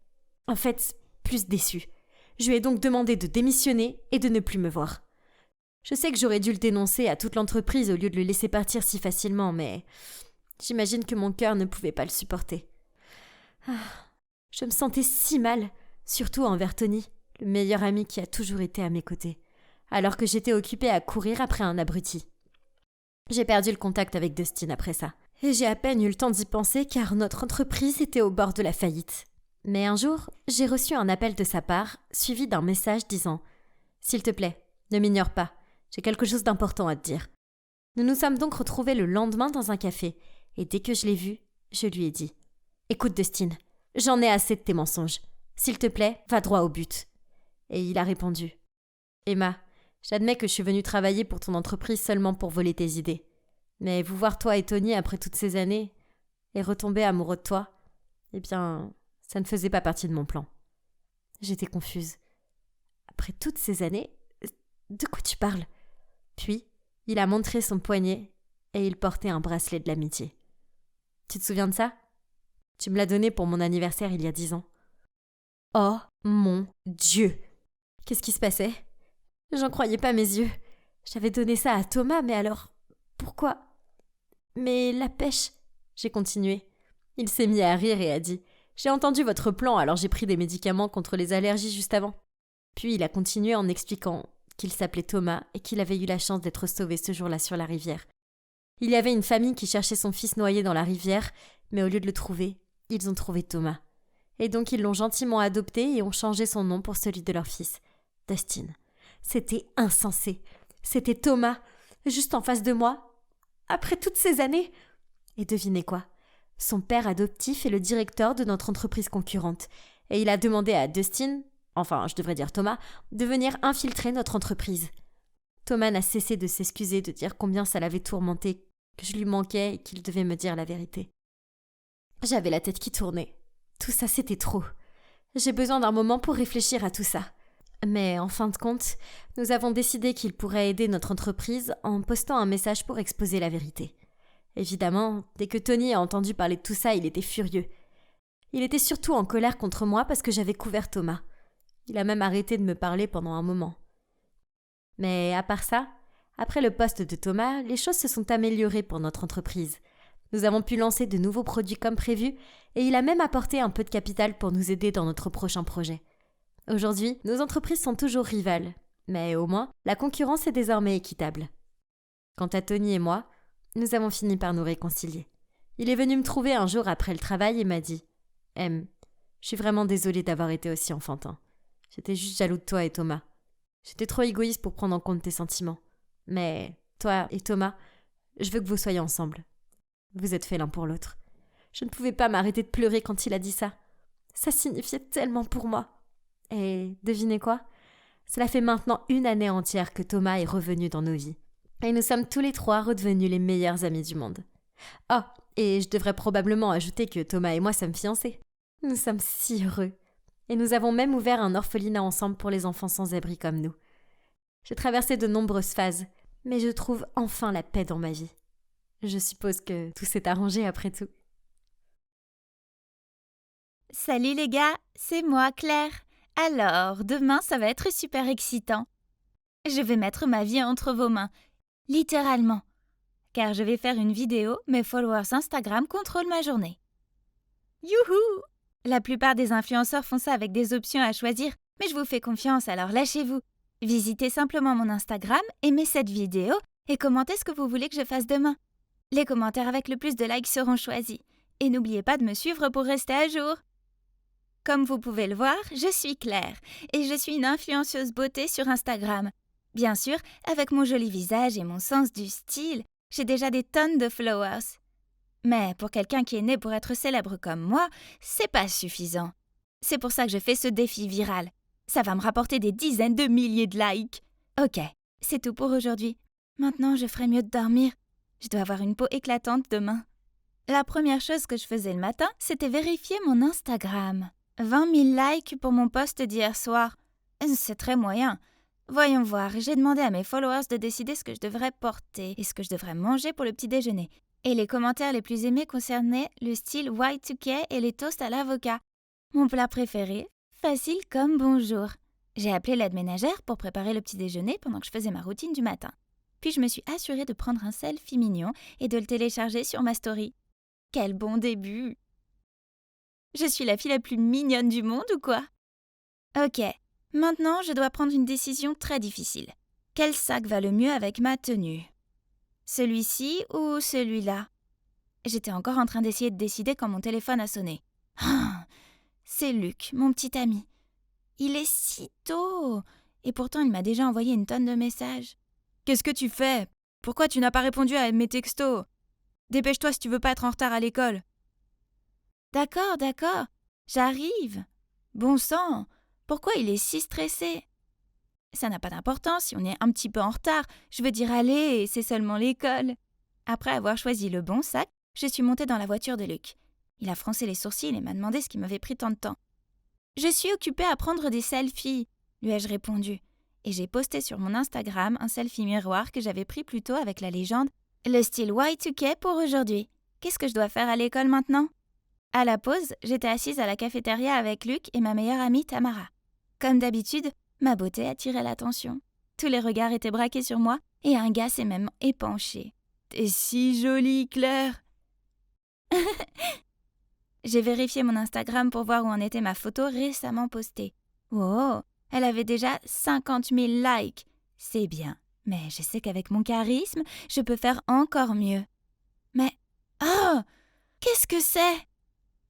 Speaker 1: en fait, plus déçue. Je lui ai donc demandé de démissionner et de ne plus me voir. Je sais que j'aurais dû le dénoncer à toute l'entreprise au lieu de le laisser partir si facilement, mais j'imagine que mon cœur ne pouvait pas le supporter. Je me sentais si mal, surtout envers Tony, le meilleur ami qui a toujours été à mes côtés, alors que j'étais occupée à courir après un abruti. J'ai perdu le contact avec Dustin après ça, et j'ai à peine eu le temps d'y penser car notre entreprise était au bord de la faillite. Mais un jour, j'ai reçu un appel de sa part, suivi d'un message disant « S'il te plaît, ne m'ignore pas, j'ai quelque chose d'important à te dire. » Nous nous sommes donc retrouvés le lendemain dans un café, et dès que je l'ai vu, je lui ai dit « Écoute Dustin, j'en ai assez de tes mensonges. S'il te plaît, va droit au but. » Et il a répondu « Emma, j'admets que je suis venue travailler pour ton entreprise seulement pour voler tes idées. Mais vous voir toi et Tony après toutes ces années, et retomber amoureux de toi, eh bien, ça ne faisait pas partie de mon plan. » J'étais confuse. Après toutes ces années, de quoi tu parles ? Puis, il a montré son poignet et il portait un bracelet de l'amitié. Tu te souviens de ça ? Tu me l'as donné pour mon anniversaire il y a 10 ans. Oh mon Dieu ! Qu'est-ce qui se passait ? J'en croyais pas mes yeux. J'avais donné ça à Thomas, mais alors, pourquoi ? Mais la pêche, j'ai continué. Il s'est mis à rire et a dit « J'ai entendu votre plan, alors j'ai pris des médicaments contre les allergies juste avant. » Puis il a continué en expliquant qu'il s'appelait Thomas et qu'il avait eu la chance d'être sauvé ce jour-là sur la rivière. Il y avait une famille qui cherchait son fils noyé dans la rivière, mais au lieu de le trouver, ils ont trouvé Thomas. Et donc ils l'ont gentiment adopté et ont changé son nom pour celui de leur fils, Dustin. C'était insensé. C'était Thomas, juste en face de moi, après toutes ces années. Et devinez quoi ? Son père adoptif est le directeur de notre entreprise concurrente. Et il a demandé à Dustin, enfin je devrais dire Thomas, de venir infiltrer notre entreprise. Thomas n'a cessé de s'excuser, de dire combien ça l'avait tourmenté, que je lui manquais et qu'il devait me dire la vérité. J'avais la tête qui tournait. Tout ça, c'était trop. J'ai besoin d'un moment pour réfléchir à tout ça. Mais en fin de compte, nous avons décidé qu'il pourrait aider notre entreprise en postant un message pour exposer la vérité. Évidemment, dès que Tony a entendu parler de tout ça, il était furieux. Il était surtout en colère contre moi parce que j'avais couvert Thomas. Il a même arrêté de me parler pendant un moment. Mais à part ça, après le poste de Thomas, les choses se sont améliorées pour notre entreprise. Nous avons pu lancer de nouveaux produits comme prévu et il a même apporté un peu de capital pour nous aider dans notre prochain projet. Aujourd'hui, nos entreprises sont toujours rivales, mais au moins, la concurrence est désormais équitable. Quant à Tony et moi, nous avons fini par nous réconcilier. Il est venu me trouver un jour après le travail et m'a dit « Em, je suis vraiment désolée d'avoir été aussi enfantin. J'étais juste jaloux de toi et Thomas. J'étais trop égoïste pour prendre en compte tes sentiments. Mais toi et Thomas, je veux que vous soyez ensemble. Vous êtes faits l'un pour l'autre. » Je ne pouvais pas m'arrêter de pleurer quand il a dit ça. Ça signifiait tellement pour moi. Et devinez quoi ? Cela fait maintenant 1 année entière que Thomas est revenu dans nos vies. Et nous sommes tous les 3 redevenus les meilleurs amis du monde. Oh, et je devrais probablement ajouter que Thomas et moi sommes fiancés. Nous sommes si heureux. Et nous avons même ouvert un orphelinat ensemble pour les enfants sans abri comme nous. J'ai traversé de nombreuses phases, mais je trouve enfin la paix dans ma vie. Je suppose que tout s'est arrangé après tout.
Speaker 5: Salut les gars, c'est moi Claire. Alors, demain ça va être super excitant. Je vais mettre ma vie entre vos mains, littéralement. Car je vais faire une vidéo, mes followers Instagram contrôlent ma journée. Youhou! La plupart des influenceurs font ça avec des options à choisir, mais je vous fais confiance, alors lâchez-vous. Visitez simplement mon Instagram, aimez cette vidéo et commentez ce que vous voulez que je fasse demain. Les commentaires avec le plus de likes seront choisis. Et n'oubliez pas de me suivre pour rester à jour. Comme vous pouvez le voir, je suis Claire et je suis une influenceuse beauté sur Instagram. Bien sûr, avec mon joli visage et mon sens du style, j'ai déjà des tonnes de followers. Mais pour quelqu'un qui est né pour être célèbre comme moi, c'est pas suffisant. C'est pour ça que je fais ce défi viral. Ça va me rapporter des dizaines de milliers de likes. Ok, c'est tout pour aujourd'hui. Maintenant, je ferai mieux de dormir. Je dois avoir une peau éclatante demain. La première chose que je faisais le matin, c'était vérifier mon Instagram. 20 000 likes pour mon post d'hier soir. C'est très moyen. Voyons voir, j'ai demandé à mes followers de décider ce que je devrais porter et ce que je devrais manger pour le petit déjeuner. Et les commentaires les plus aimés concernaient le style Y2K et les toasts à l'avocat. Mon plat préféré, facile comme bonjour. J'ai appelé l'aide ménagère pour préparer le petit déjeuner pendant que je faisais ma routine du matin. Puis je me suis assurée de prendre un selfie mignon et de le télécharger sur ma story. Quel bon début! Je suis la fille la plus mignonne du monde ou quoi? Ok, maintenant je dois prendre une décision très difficile. Quel sac va le mieux avec ma tenue? Celui-ci ou celui-là? J'étais encore en train d'essayer de décider quand mon téléphone a sonné. Ah, c'est Luc, mon petit ami. Il est si tôt et pourtant il m'a déjà envoyé une tonne de messages. Qu'est-ce que tu fais? Pourquoi tu n'as pas répondu à mes textos? Dépêche-toi si tu veux pas être en retard à l'école. D'accord, j'arrive. Bon sang, pourquoi il est si stressé? Ça n'a pas d'importance si on est un petit peu en retard. Je veux dire allez, c'est seulement l'école. Après avoir choisi le bon sac, je suis montée dans la voiture de Luc. Il a froncé les sourcils et m'a demandé ce qui m'avait pris tant de temps. Je suis occupée à prendre des selfies, lui ai-je répondu. Et j'ai posté sur mon Instagram un selfie miroir que j'avais pris plus tôt avec la légende « Le style Y2K pour aujourd'hui. Qu'est-ce que je dois faire à l'école maintenant ?» À la pause, j'étais assise à la cafétéria avec Luc et ma meilleure amie Tamara. Comme d'habitude, ma beauté attirait l'attention. Tous les regards étaient braqués sur moi et un gars s'est même épanché. « T'es si jolie, Claire !» J'ai vérifié mon Instagram pour voir où en était ma photo récemment postée. Oh, elle avait déjà 50 000 likes. C'est bien, mais je sais qu'avec mon charisme, je peux faire encore mieux. Mais, oh, qu'est-ce que c'est?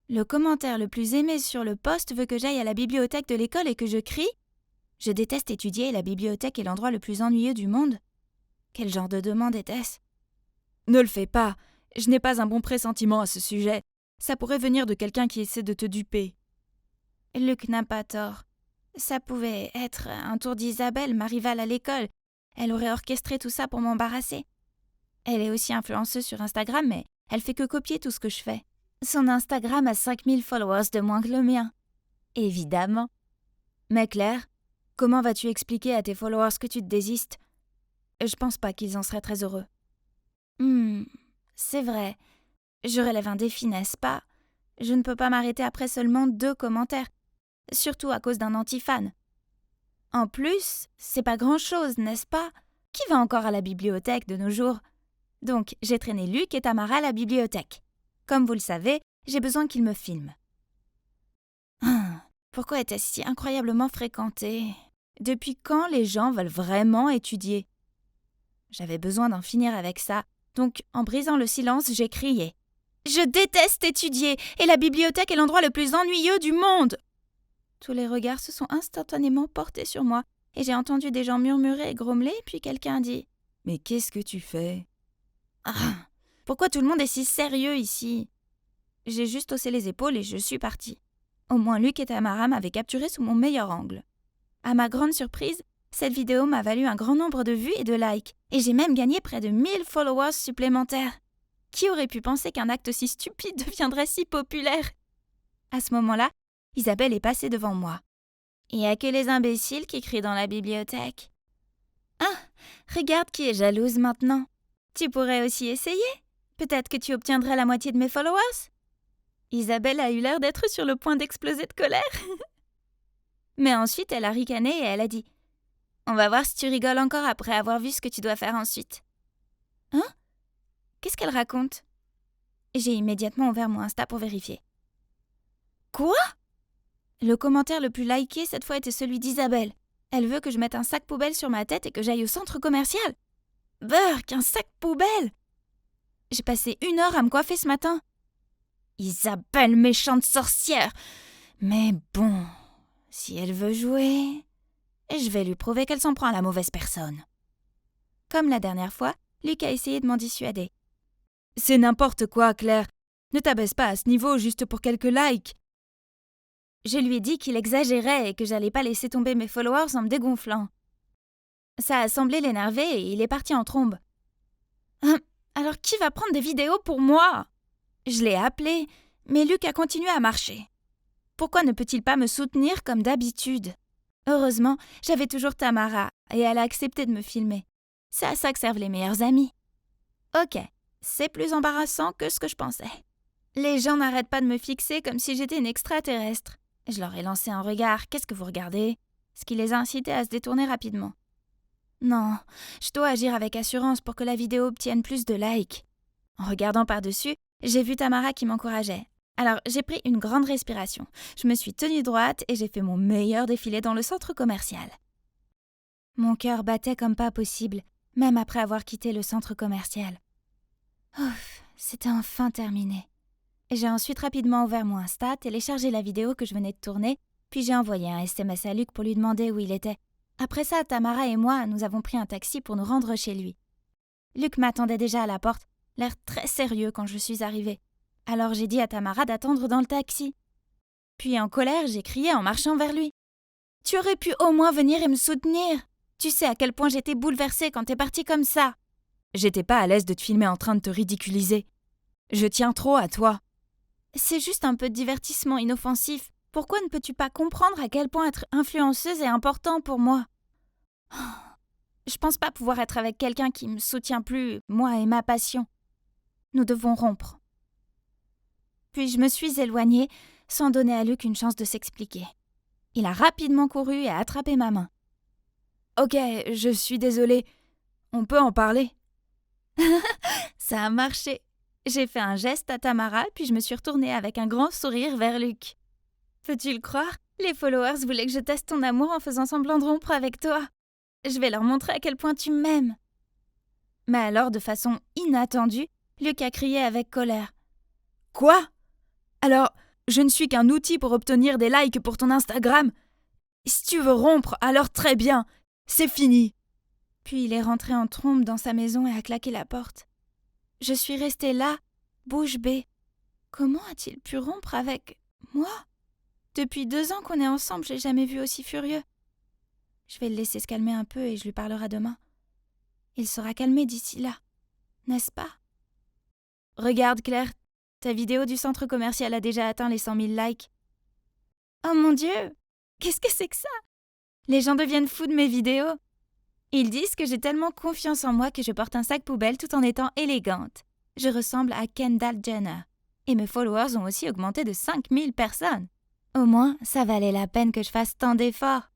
Speaker 5: Le commentaire le plus aimé sur le post veut que j'aille à la bibliothèque de l'école et que je crie? Je déteste étudier et la bibliothèque est l'endroit le plus ennuyeux du monde. Quel genre de demande était-ce? Ne le fais pas, je n'ai pas un bon pressentiment à ce sujet. Ça pourrait venir de quelqu'un qui essaie de te duper. Luc n'a pas tort. Ça pouvait être un tour d'Isabelle, ma rivale à l'école. Elle aurait orchestré tout ça pour m'embarrasser. Elle est aussi influenceuse sur Instagram, mais elle fait que copier tout ce que je fais. Son Instagram a 5000 followers de moins que le mien. Évidemment. Mais Claire, comment vas-tu expliquer à tes followers que tu te désistes? Je pense pas qu'ils en seraient très heureux. C'est vrai. Je relève un défi, n'est-ce pas? Je ne peux pas m'arrêter après seulement 2 commentaires, surtout à cause d'un anti-fan. En plus, c'est pas grand-chose, n'est-ce pas? Qui va encore à la bibliothèque de nos jours? Donc, j'ai traîné Luc et Tamara à la bibliothèque. Comme vous le savez, j'ai besoin qu'ils me filment. Pourquoi était-ce si incroyablement fréquenté? Depuis quand les gens veulent vraiment étudier? J'avais besoin d'en finir avec ça, donc en brisant le silence, j'ai crié. Je déteste étudier, et la bibliothèque est l'endroit le plus ennuyeux du monde. Tous les regards se sont instantanément portés sur moi, et j'ai entendu des gens murmurer et grommeler, puis quelqu'un dit « Mais qu'est-ce que tu fais ?»« Pourquoi tout le monde est si sérieux ici ?» J'ai juste haussé les épaules et je suis partie. Au moins Luc et Tamara m'avaient capturé sous mon meilleur angle. À ma grande surprise, cette vidéo m'a valu un grand nombre de vues et de likes, et j'ai même gagné près de 1000 followers supplémentaires. Qui aurait pu penser qu'un acte si stupide deviendrait si populaire? À ce moment-là, Isabelle est passée devant moi. Il n'y a que les imbéciles qui crient dans la bibliothèque. Ah, regarde qui est jalouse maintenant. Tu pourrais aussi essayer. Peut-être que tu obtiendrais la moitié de mes followers. Isabelle a eu l'air d'être sur le point d'exploser de colère. Mais ensuite, elle a ricané et elle a dit « On va voir si tu rigoles encore après avoir vu ce que tu dois faire ensuite. » Hein? Qu'est-ce qu'elle raconte? J'ai immédiatement ouvert mon Insta pour vérifier. Quoi? Le commentaire le plus liké cette fois était celui d'Isabelle. Elle veut que je mette un sac poubelle sur ma tête et que j'aille au centre commercial. Burk, un sac poubelle! J'ai passé 1 heure à me coiffer ce matin. Isabelle, méchante sorcière! Mais bon, si elle veut jouer, je vais lui prouver qu'elle s'en prend à la mauvaise personne. Comme la dernière fois, Luc a essayé de m'en dissuader. C'est n'importe quoi, Claire. Ne t'abaisse pas à ce niveau juste pour quelques likes. Je lui ai dit qu'il exagérait et que j'allais pas laisser tomber mes followers en me dégonflant. Ça a semblé l'énerver et il est parti en trombe. Alors qui va prendre des vidéos pour moi? Je l'ai appelé, mais Luc a continué à marcher. Pourquoi ne peut-il pas me soutenir comme d'habitude ? Heureusement, j'avais toujours Tamara et elle a accepté de me filmer. C'est à ça que servent les meilleurs amis. Ok, c'est plus embarrassant que ce que je pensais. Les gens n'arrêtent pas de me fixer comme si j'étais une extraterrestre. Je leur ai lancé un regard « Qu'est-ce que vous regardez ?» ce qui les a incités à se détourner rapidement. Non, je dois agir avec assurance pour que la vidéo obtienne plus de likes. En regardant par-dessus, j'ai vu Tamara qui m'encourageait. Alors j'ai pris une grande respiration. Je me suis tenue droite et j'ai fait mon meilleur défilé dans le centre commercial. Mon cœur battait comme pas possible, même après avoir quitté le centre commercial. Ouf, c'était enfin terminé. J'ai ensuite rapidement ouvert mon Insta, téléchargé la vidéo que je venais de tourner, puis j'ai envoyé un SMS à Luc pour lui demander où il était. Après ça, Tamara et moi, nous avons pris un taxi pour nous rendre chez lui. Luc m'attendait déjà à la porte, l'air très sérieux quand je suis arrivée. Alors j'ai dit à Tamara d'attendre dans le taxi. Puis en colère, j'ai crié en marchant vers lui. « Tu aurais pu au moins venir et me soutenir. Tu sais à quel point j'étais bouleversée quand t'es parti comme ça. » J'étais pas à l'aise de te filmer en train de te ridiculiser. Je tiens trop à toi. C'est juste un peu de divertissement inoffensif. Pourquoi ne peux-tu pas comprendre à quel point être influenceuse est important pour moi ? Je pense pas pouvoir être avec quelqu'un qui me soutient plus, moi et ma passion. Nous devons rompre. Puis je me suis éloignée, sans donner à Luc une chance de s'expliquer. Il a rapidement couru et a attrapé ma main. « Ok, je suis désolée. On peut en parler ?» Ça a marché. J'ai fait un geste à Tamara, puis je me suis retournée avec un grand sourire vers Luc. Peux-tu le croire ? Les followers voulaient que je teste ton amour en faisant semblant de rompre avec toi. Je vais leur montrer à quel point tu m'aimes. Mais alors, de façon inattendue, Luc a crié avec colère. « Quoi ? Alors, je ne suis qu'un outil pour obtenir des likes pour ton Instagram ? Si tu veux rompre, alors très bien, c'est fini !» Puis il est rentré en trombe dans sa maison et a claqué la porte. Je suis restée là, bouche bée. Comment a-t-il pu rompre avec moi ? Depuis 2 ans qu'on est ensemble, je l'ai jamais vu aussi furieux. Je vais le laisser se calmer un peu et je lui parlerai demain. Il sera calmé d'ici là, n'est-ce pas ? Regarde Claire, ta vidéo du centre commercial a déjà atteint les 100 000 likes. Oh mon Dieu, qu'est-ce que c'est que ça ? Les gens deviennent fous de mes vidéos. Ils disent que j'ai tellement confiance en moi que je porte un sac poubelle tout en étant élégante. Je ressemble à Kendall Jenner. Et mes followers ont aussi augmenté de 5000 personnes. Au moins, ça valait la peine que je fasse tant d'efforts.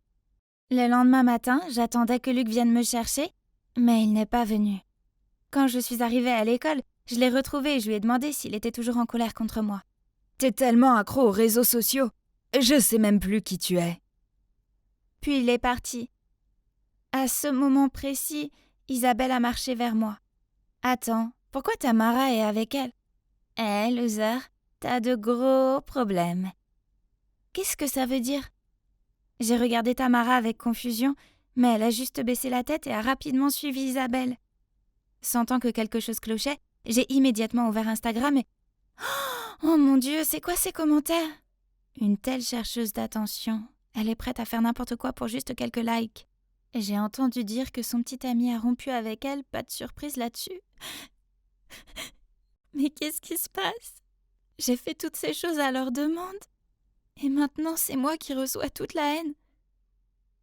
Speaker 5: Le lendemain matin, j'attendais que Luc vienne me chercher, mais il n'est pas venu. Quand je suis arrivée à l'école, je l'ai retrouvé et je lui ai demandé s'il était toujours en colère contre moi. « T'es tellement accro aux réseaux sociaux. Je sais même plus qui tu es. » Puis il est parti. À ce moment précis, Isabelle a marché vers moi. « Attends, pourquoi Tamara est avec elle ?»« Eh, loser, t'as de gros problèmes. » Qu'est-ce que ça veut dire ? J'ai regardé Tamara avec confusion, mais elle a juste baissé la tête et a rapidement suivi Isabelle. Sentant que quelque chose clochait, j'ai immédiatement ouvert Instagram et... Oh mon Dieu, c'est quoi ces commentaires ? Une telle chercheuse d'attention. Elle est prête à faire n'importe quoi pour juste quelques likes. J'ai entendu dire que son petit ami a rompu avec elle, pas de surprise là-dessus. Mais qu'est-ce qui se passe ? J'ai fait toutes ces choses à leur demande. Et maintenant, c'est moi qui reçois toute la haine.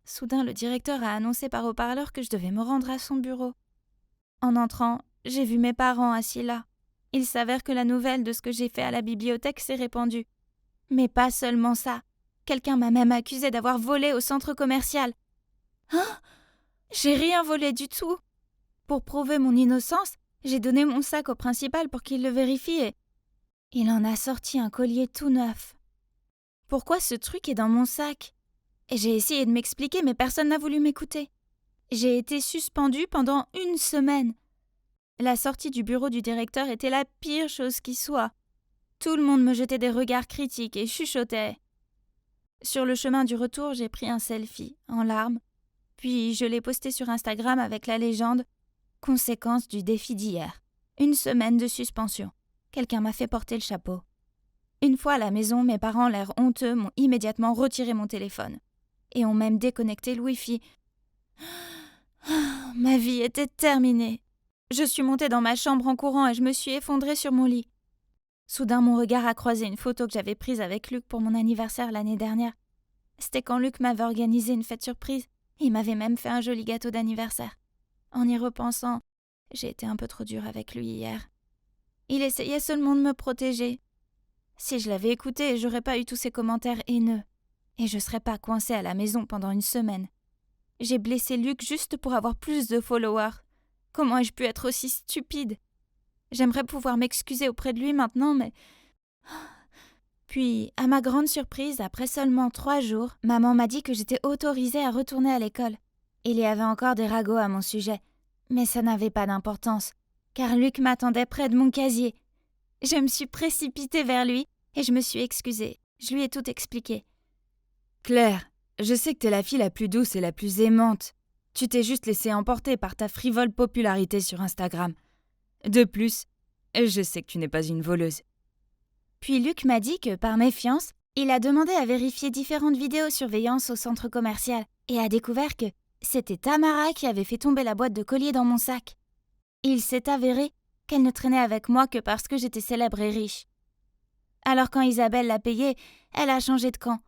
Speaker 5: Soudain, le directeur a annoncé par haut-parleur que je devais me rendre à son bureau. En entrant, j'ai vu mes parents assis là. Il s'avère que la nouvelle de ce que j'ai fait à la bibliothèque s'est répandue. Mais pas seulement ça. Quelqu'un m'a même accusé d'avoir volé au centre commercial. Hein ? J'ai rien volé du tout. Pour prouver mon innocence, j'ai donné mon sac au principal pour qu'il le vérifie et... Il en a sorti un collier tout neuf. Pourquoi ce truc est dans mon sac ? Et j'ai essayé de m'expliquer, mais personne n'a voulu m'écouter. J'ai été suspendue pendant 1 semaine. La sortie du bureau du directeur était la pire chose qui soit. Tout le monde me jetait des regards critiques et chuchotait. Sur le chemin du retour, j'ai pris un selfie, en larmes, puis je l'ai posté sur Instagram avec la légende « Conséquence du défi d'hier. 1 semaine de suspension. Quelqu'un m'a fait porter le chapeau. » Une fois à la maison, mes parents, l'air honteux, m'ont immédiatement retiré mon téléphone. Et ont même déconnecté le Wi-Fi. Ma vie était terminée. Je suis montée dans ma chambre en courant et je me suis effondrée sur mon lit. Soudain, mon regard a croisé une photo que j'avais prise avec Luc pour mon anniversaire l'année dernière. C'était quand Luc m'avait organisé une fête surprise. Il m'avait même fait un joli gâteau d'anniversaire. En y repensant, j'ai été un peu trop dure avec lui hier. Il essayait seulement de me protéger. Si je l'avais écouté, j'aurais pas eu tous ces commentaires haineux. Et je serais pas coincée à la maison pendant une semaine. J'ai blessé Luc juste pour avoir plus de followers. Comment ai-je pu être aussi stupide ? J'aimerais pouvoir m'excuser auprès de lui maintenant, mais... Puis, à ma grande surprise, après seulement 3 jours, maman m'a dit que j'étais autorisée à retourner à l'école. Il y avait encore des ragots à mon sujet, mais ça n'avait pas d'importance, car Luc m'attendait près de mon casier. Je me suis précipitée vers lui et je me suis excusée. Je lui ai tout expliqué. « Claire, je sais que t'es la fille la plus douce et la plus aimante. Tu t'es juste laissée emporter par ta frivole popularité sur Instagram. De plus, je sais que tu n'es pas une voleuse. » Puis Luc m'a dit que, par méfiance, il a demandé à vérifier différentes vidéosurveillance au centre commercial et a découvert que c'était Tamara qui avait fait tomber la boîte de collier dans mon sac. Il s'est avéré qu'elle ne traînait avec moi que parce que j'étais célèbre et riche. Alors quand Isabelle l'a payée, elle a changé de camp,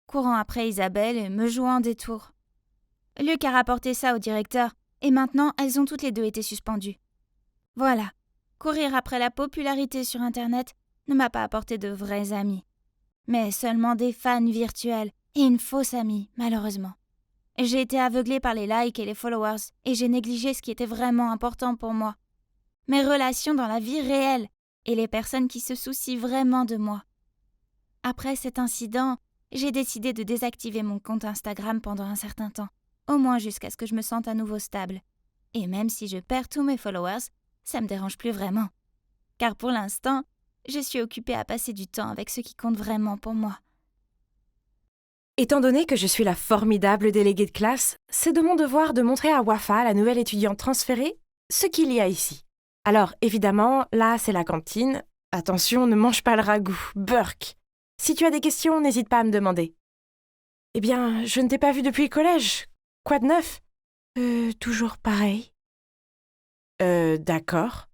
Speaker 5: courant après Isabelle et me jouant des tours. Luc a rapporté ça au directeur et maintenant elles ont toutes les deux été suspendues. Voilà, courir après la popularité sur Internet ne m'a pas apporté de vrais amis, mais seulement des fans virtuels et une fausse amie, malheureusement. J'ai été aveuglée par les likes et les followers et j'ai négligé ce qui était vraiment important pour moi. Mes relations dans la vie réelle et les personnes qui se soucient vraiment de moi. Après cet incident, j'ai décidé de désactiver mon compte Instagram pendant un certain temps, au moins jusqu'à ce que je me sente à nouveau stable. Et même si je perds tous mes followers, ça me dérange plus vraiment. Car pour l'instant, je suis occupée à passer du temps avec ceux qui comptent vraiment pour moi.
Speaker 3: Étant donné que je suis la formidable déléguée de classe, c'est de mon devoir de montrer à Wafa, la nouvelle étudiante transférée, ce qu'il y a ici. Alors, évidemment, là, c'est la cantine. Attention, ne mange pas le ragoût, burk. Si tu as des questions, n'hésite pas à me demander. Eh bien, je ne t'ai pas vu depuis le collège. Quoi de neuf ? Toujours pareil. D'accord.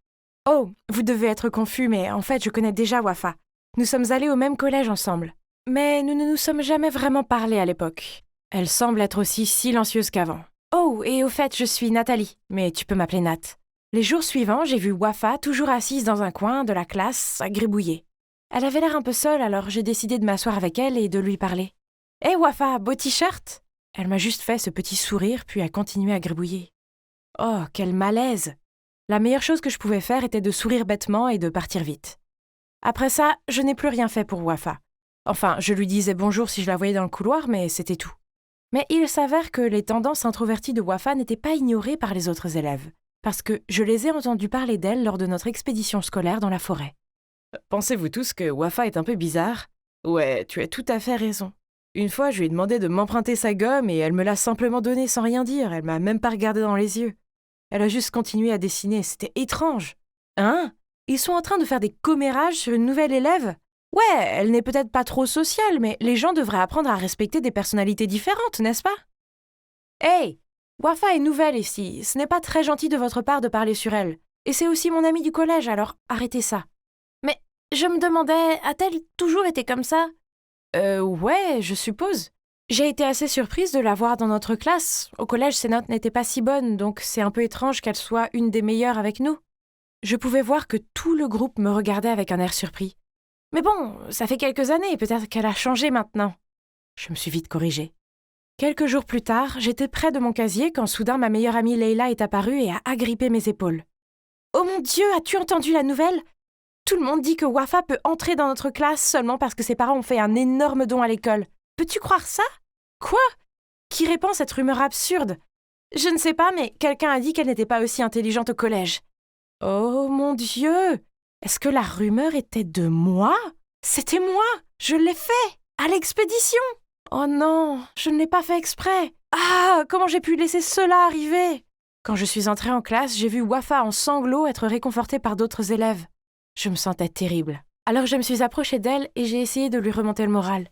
Speaker 3: Oh, vous devez être confus, mais en fait, je connais déjà Wafa. Nous sommes allés au même collège ensemble. Mais nous ne nous sommes jamais vraiment parlé à l'époque. Elle semble être aussi silencieuse qu'avant. Oh, et au fait, je suis Nathalie, mais tu peux m'appeler Nat. Les jours suivants, j'ai vu Wafa toujours assise dans un coin de la classe, à gribouiller. Elle avait l'air un peu seule, alors j'ai décidé de m'asseoir avec elle et de lui parler. « Hé Wafa, beau t-shirt !» Elle m'a juste fait ce petit sourire, puis a continué à gribouiller. Oh, quel malaise! La meilleure chose que je pouvais faire était de sourire bêtement et de partir vite. Après ça, je n'ai plus rien fait pour Wafa. Enfin, je lui disais bonjour si je la voyais dans le couloir, mais c'était tout. Mais il s'avère que les tendances introverties de Wafa n'étaient pas ignorées par les autres élèves, parce que je les ai entendus parler d'elle lors de notre expédition scolaire dans la forêt. Pensez-vous tous que Wafa est un peu bizarre ? Ouais, tu as tout à fait raison. Une fois, je lui ai demandé de m'emprunter sa gomme et elle me l'a simplement donnée sans rien dire, elle m'a même pas regardé dans les yeux. Elle a juste continué à dessiner, c'était étrange. Hein ? Ils sont en train de faire des commérages sur une nouvelle élève ? Ouais, elle n'est peut-être pas trop sociale, mais les gens devraient apprendre à respecter des personnalités différentes, n'est-ce pas ? Hey, Wafa est nouvelle ici, ce n'est pas très gentil de votre part de parler sur elle. Et c'est aussi mon amie du collège, alors arrêtez ça. Mais je me demandais, a-t-elle toujours été comme ça ? Ouais, je suppose. J'ai été assez surprise de la voir dans notre classe. Au collège, ses notes n'étaient pas si bonnes, donc c'est un peu étrange qu'elle soit une des meilleures avec nous. Je pouvais voir que tout le groupe me regardait avec un air surpris. Mais bon, ça fait quelques années, peut-être qu'elle a changé maintenant. Je me suis vite corrigée. Quelques jours plus tard, j'étais près de mon casier quand soudain ma meilleure amie Leila est apparue et a agrippé mes épaules. « Oh mon Dieu, as-tu entendu la nouvelle ? Tout le monde dit que Wafa peut entrer dans notre classe seulement parce que ses parents ont fait un énorme don à l'école. Peux-tu croire ça ? Quoi ? Qui répand cette rumeur absurde ? Je ne sais pas, mais quelqu'un a dit qu'elle n'était pas aussi intelligente au collège. Oh mon Dieu ! Est-ce que la rumeur était de moi ? C'était moi ! Je l'ai fait ! À l'expédition ! Oh non, je ne l'ai pas fait exprès. Ah, comment j'ai pu laisser cela arriver ? Quand je suis entrée en classe, j'ai vu Wafa en sanglots être réconfortée par d'autres élèves. Je me sentais terrible. Alors je me suis approchée d'elle et j'ai essayé de lui remonter le moral.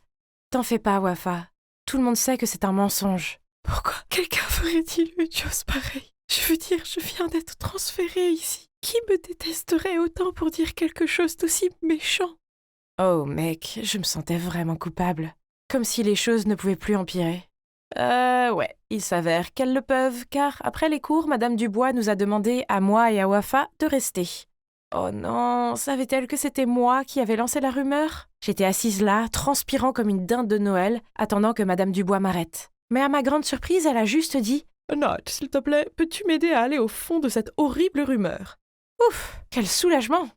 Speaker 3: T'en fais pas, Wafa. Tout le monde sait que c'est un mensonge. Pourquoi quelqu'un ferait-il une chose pareille ? Je veux dire, je viens d'être transférée ici. Qui me détesterait autant pour dire quelque chose d'aussi méchant? Oh mec, je me sentais vraiment coupable. Comme si les choses ne pouvaient plus empirer. Ouais, il s'avère qu'elles le peuvent, car après les cours, Madame Dubois nous a demandé, à moi et à Wafa, de rester. Oh non, savait-elle que c'était moi qui avais lancé la rumeur? J'étais assise là, transpirant comme une dinde de Noël, attendant que Madame Dubois m'arrête. Mais à ma grande surprise, elle a juste dit « Nat, s'il te plaît, peux-tu m'aider à aller au fond de cette horrible rumeur ?» Ouf, quel soulagement!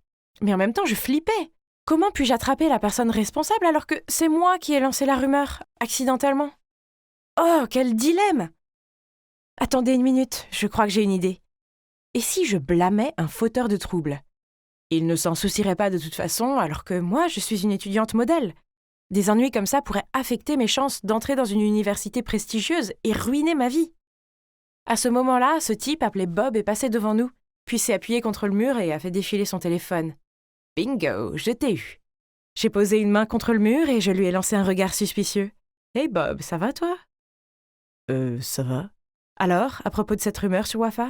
Speaker 3: Mais en même temps, je flippais. Comment puis-je attraper la personne responsable alors que c'est moi qui ai lancé la rumeur, accidentellement? Oh, quel dilemme! Attendez une minute, je crois que j'ai une idée. Et si je blâmais un fauteur de troubles? Il ne s'en soucierait pas de toute façon, alors que moi, je suis une étudiante modèle. Des ennuis comme ça pourraient affecter mes chances d'entrer dans une université prestigieuse et ruiner ma vie. À ce moment-là, ce type appelé Bob est passé devant nous, puis s'est appuyé contre le mur et a fait défiler son téléphone. Bingo, je t'ai eu. J'ai posé une main contre le mur et je lui ai lancé un regard suspicieux. « Hey Bob, ça va toi ?» Ça va. Alors, à propos de cette rumeur sur Wafa?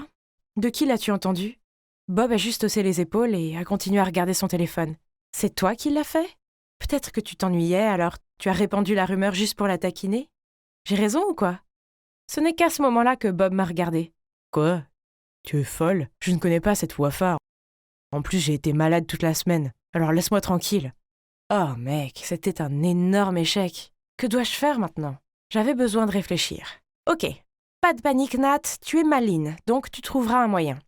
Speaker 3: De qui l'as-tu entendu? Bob a juste haussé les épaules et a continué à regarder son téléphone. C'est toi qui l'as fait? Peut-être que tu t'ennuyais, alors tu as répandu la rumeur juste pour la taquiner? J'ai raison ou quoi? Ce n'est qu'à ce moment-là que Bob m'a regardé. Quoi? Tu es folle? Je ne connais pas cette Wafa. En plus, j'ai été malade toute la semaine, alors laisse-moi tranquille. Oh mec, c'était un énorme échec. Que dois-je faire maintenant? J'avais besoin de réfléchir. Ok, pas de panique Nat, tu es maligne, donc tu trouveras un moyen.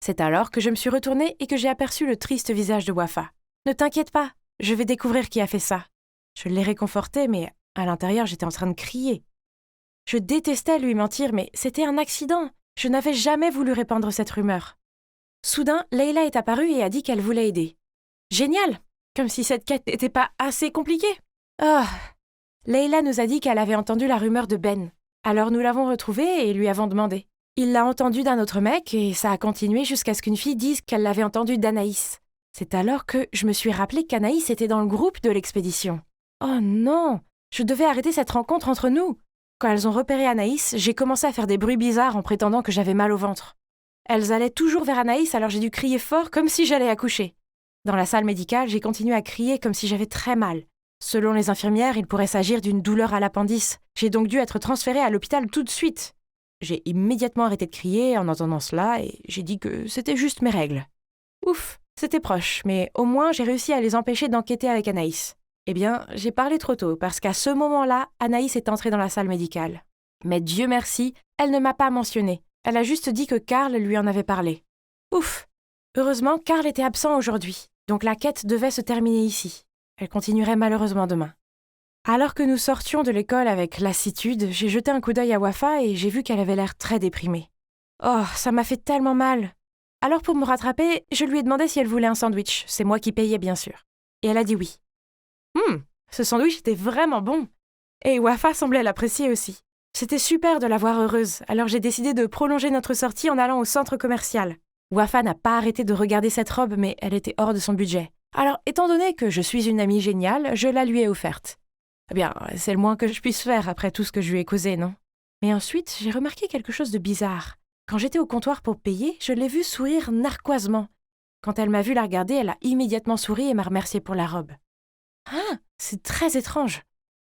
Speaker 3: C'est alors que je me suis retournée et que j'ai aperçu le triste visage de Wafa. Ne t'inquiète pas, je vais découvrir qui a fait ça. Je l'ai réconforté, mais à l'intérieur, j'étais en train de crier. Je détestais lui mentir, mais c'était un accident. Je n'avais jamais voulu répandre cette rumeur. Soudain, Leila est apparue et a dit qu'elle voulait aider. Génial! Comme si cette quête n'était pas assez compliquée. Oh! Leila nous a dit qu'elle avait entendu la rumeur de Ben. Alors nous l'avons retrouvée et lui avons demandé. Il l'a entendue d'un autre mec et ça a continué jusqu'à ce qu'une fille dise qu'elle l'avait entendue d'Anaïs. C'est alors que je me suis rappelé qu'Anaïs était dans le groupe de l'expédition. Oh non! Je devais arrêter cette rencontre entre nous. Quand elles ont repéré Anaïs, j'ai commencé à faire des bruits bizarres en prétendant que j'avais mal au ventre. Elles allaient toujours vers Anaïs, alors j'ai dû crier fort comme si j'allais accoucher. Dans la salle médicale, j'ai continué à crier comme si j'avais très mal. Selon les infirmières, il pourrait s'agir d'une douleur à l'appendice. J'ai donc dû être transférée à l'hôpital tout de suite. J'ai immédiatement arrêté de crier en entendant cela et j'ai dit que c'était juste mes règles. Ouf, c'était proche, mais au moins j'ai réussi à les empêcher d'enquêter avec Anaïs. Eh bien, j'ai parlé trop tôt parce qu'à ce moment-là, Anaïs est entrée dans la salle médicale. Mais Dieu merci, elle ne m'a pas mentionné. Elle a juste dit que Karl lui en avait parlé. Ouf! Heureusement, Karl était absent aujourd'hui, donc la quête devait se terminer ici. Elle continuerait malheureusement demain. Alors que nous sortions de l'école avec lassitude, j'ai jeté un coup d'œil à Wafa et j'ai vu qu'elle avait l'air très déprimée. Oh, ça m'a fait tellement mal. Alors pour me rattraper, je lui ai demandé si elle voulait un sandwich. C'est moi qui payais, bien sûr. Et elle a dit oui. Ce sandwich était vraiment bon. Et Wafa semblait l'apprécier aussi. C'était super de la voir heureuse, alors j'ai décidé de prolonger notre sortie en allant au centre commercial. Wafa n'a pas arrêté de regarder cette robe, mais elle était hors de son budget. Alors, étant donné que je suis une amie géniale, je la lui ai offerte. Eh bien, c'est le moins que je puisse faire après tout ce que je lui ai causé, non? Mais ensuite, j'ai remarqué quelque chose de bizarre. Quand j'étais au comptoir pour payer, je l'ai vue sourire narquoisement. Quand elle m'a vu la regarder, elle a immédiatement souri et m'a remercié pour la robe. Ah, c'est très étrange.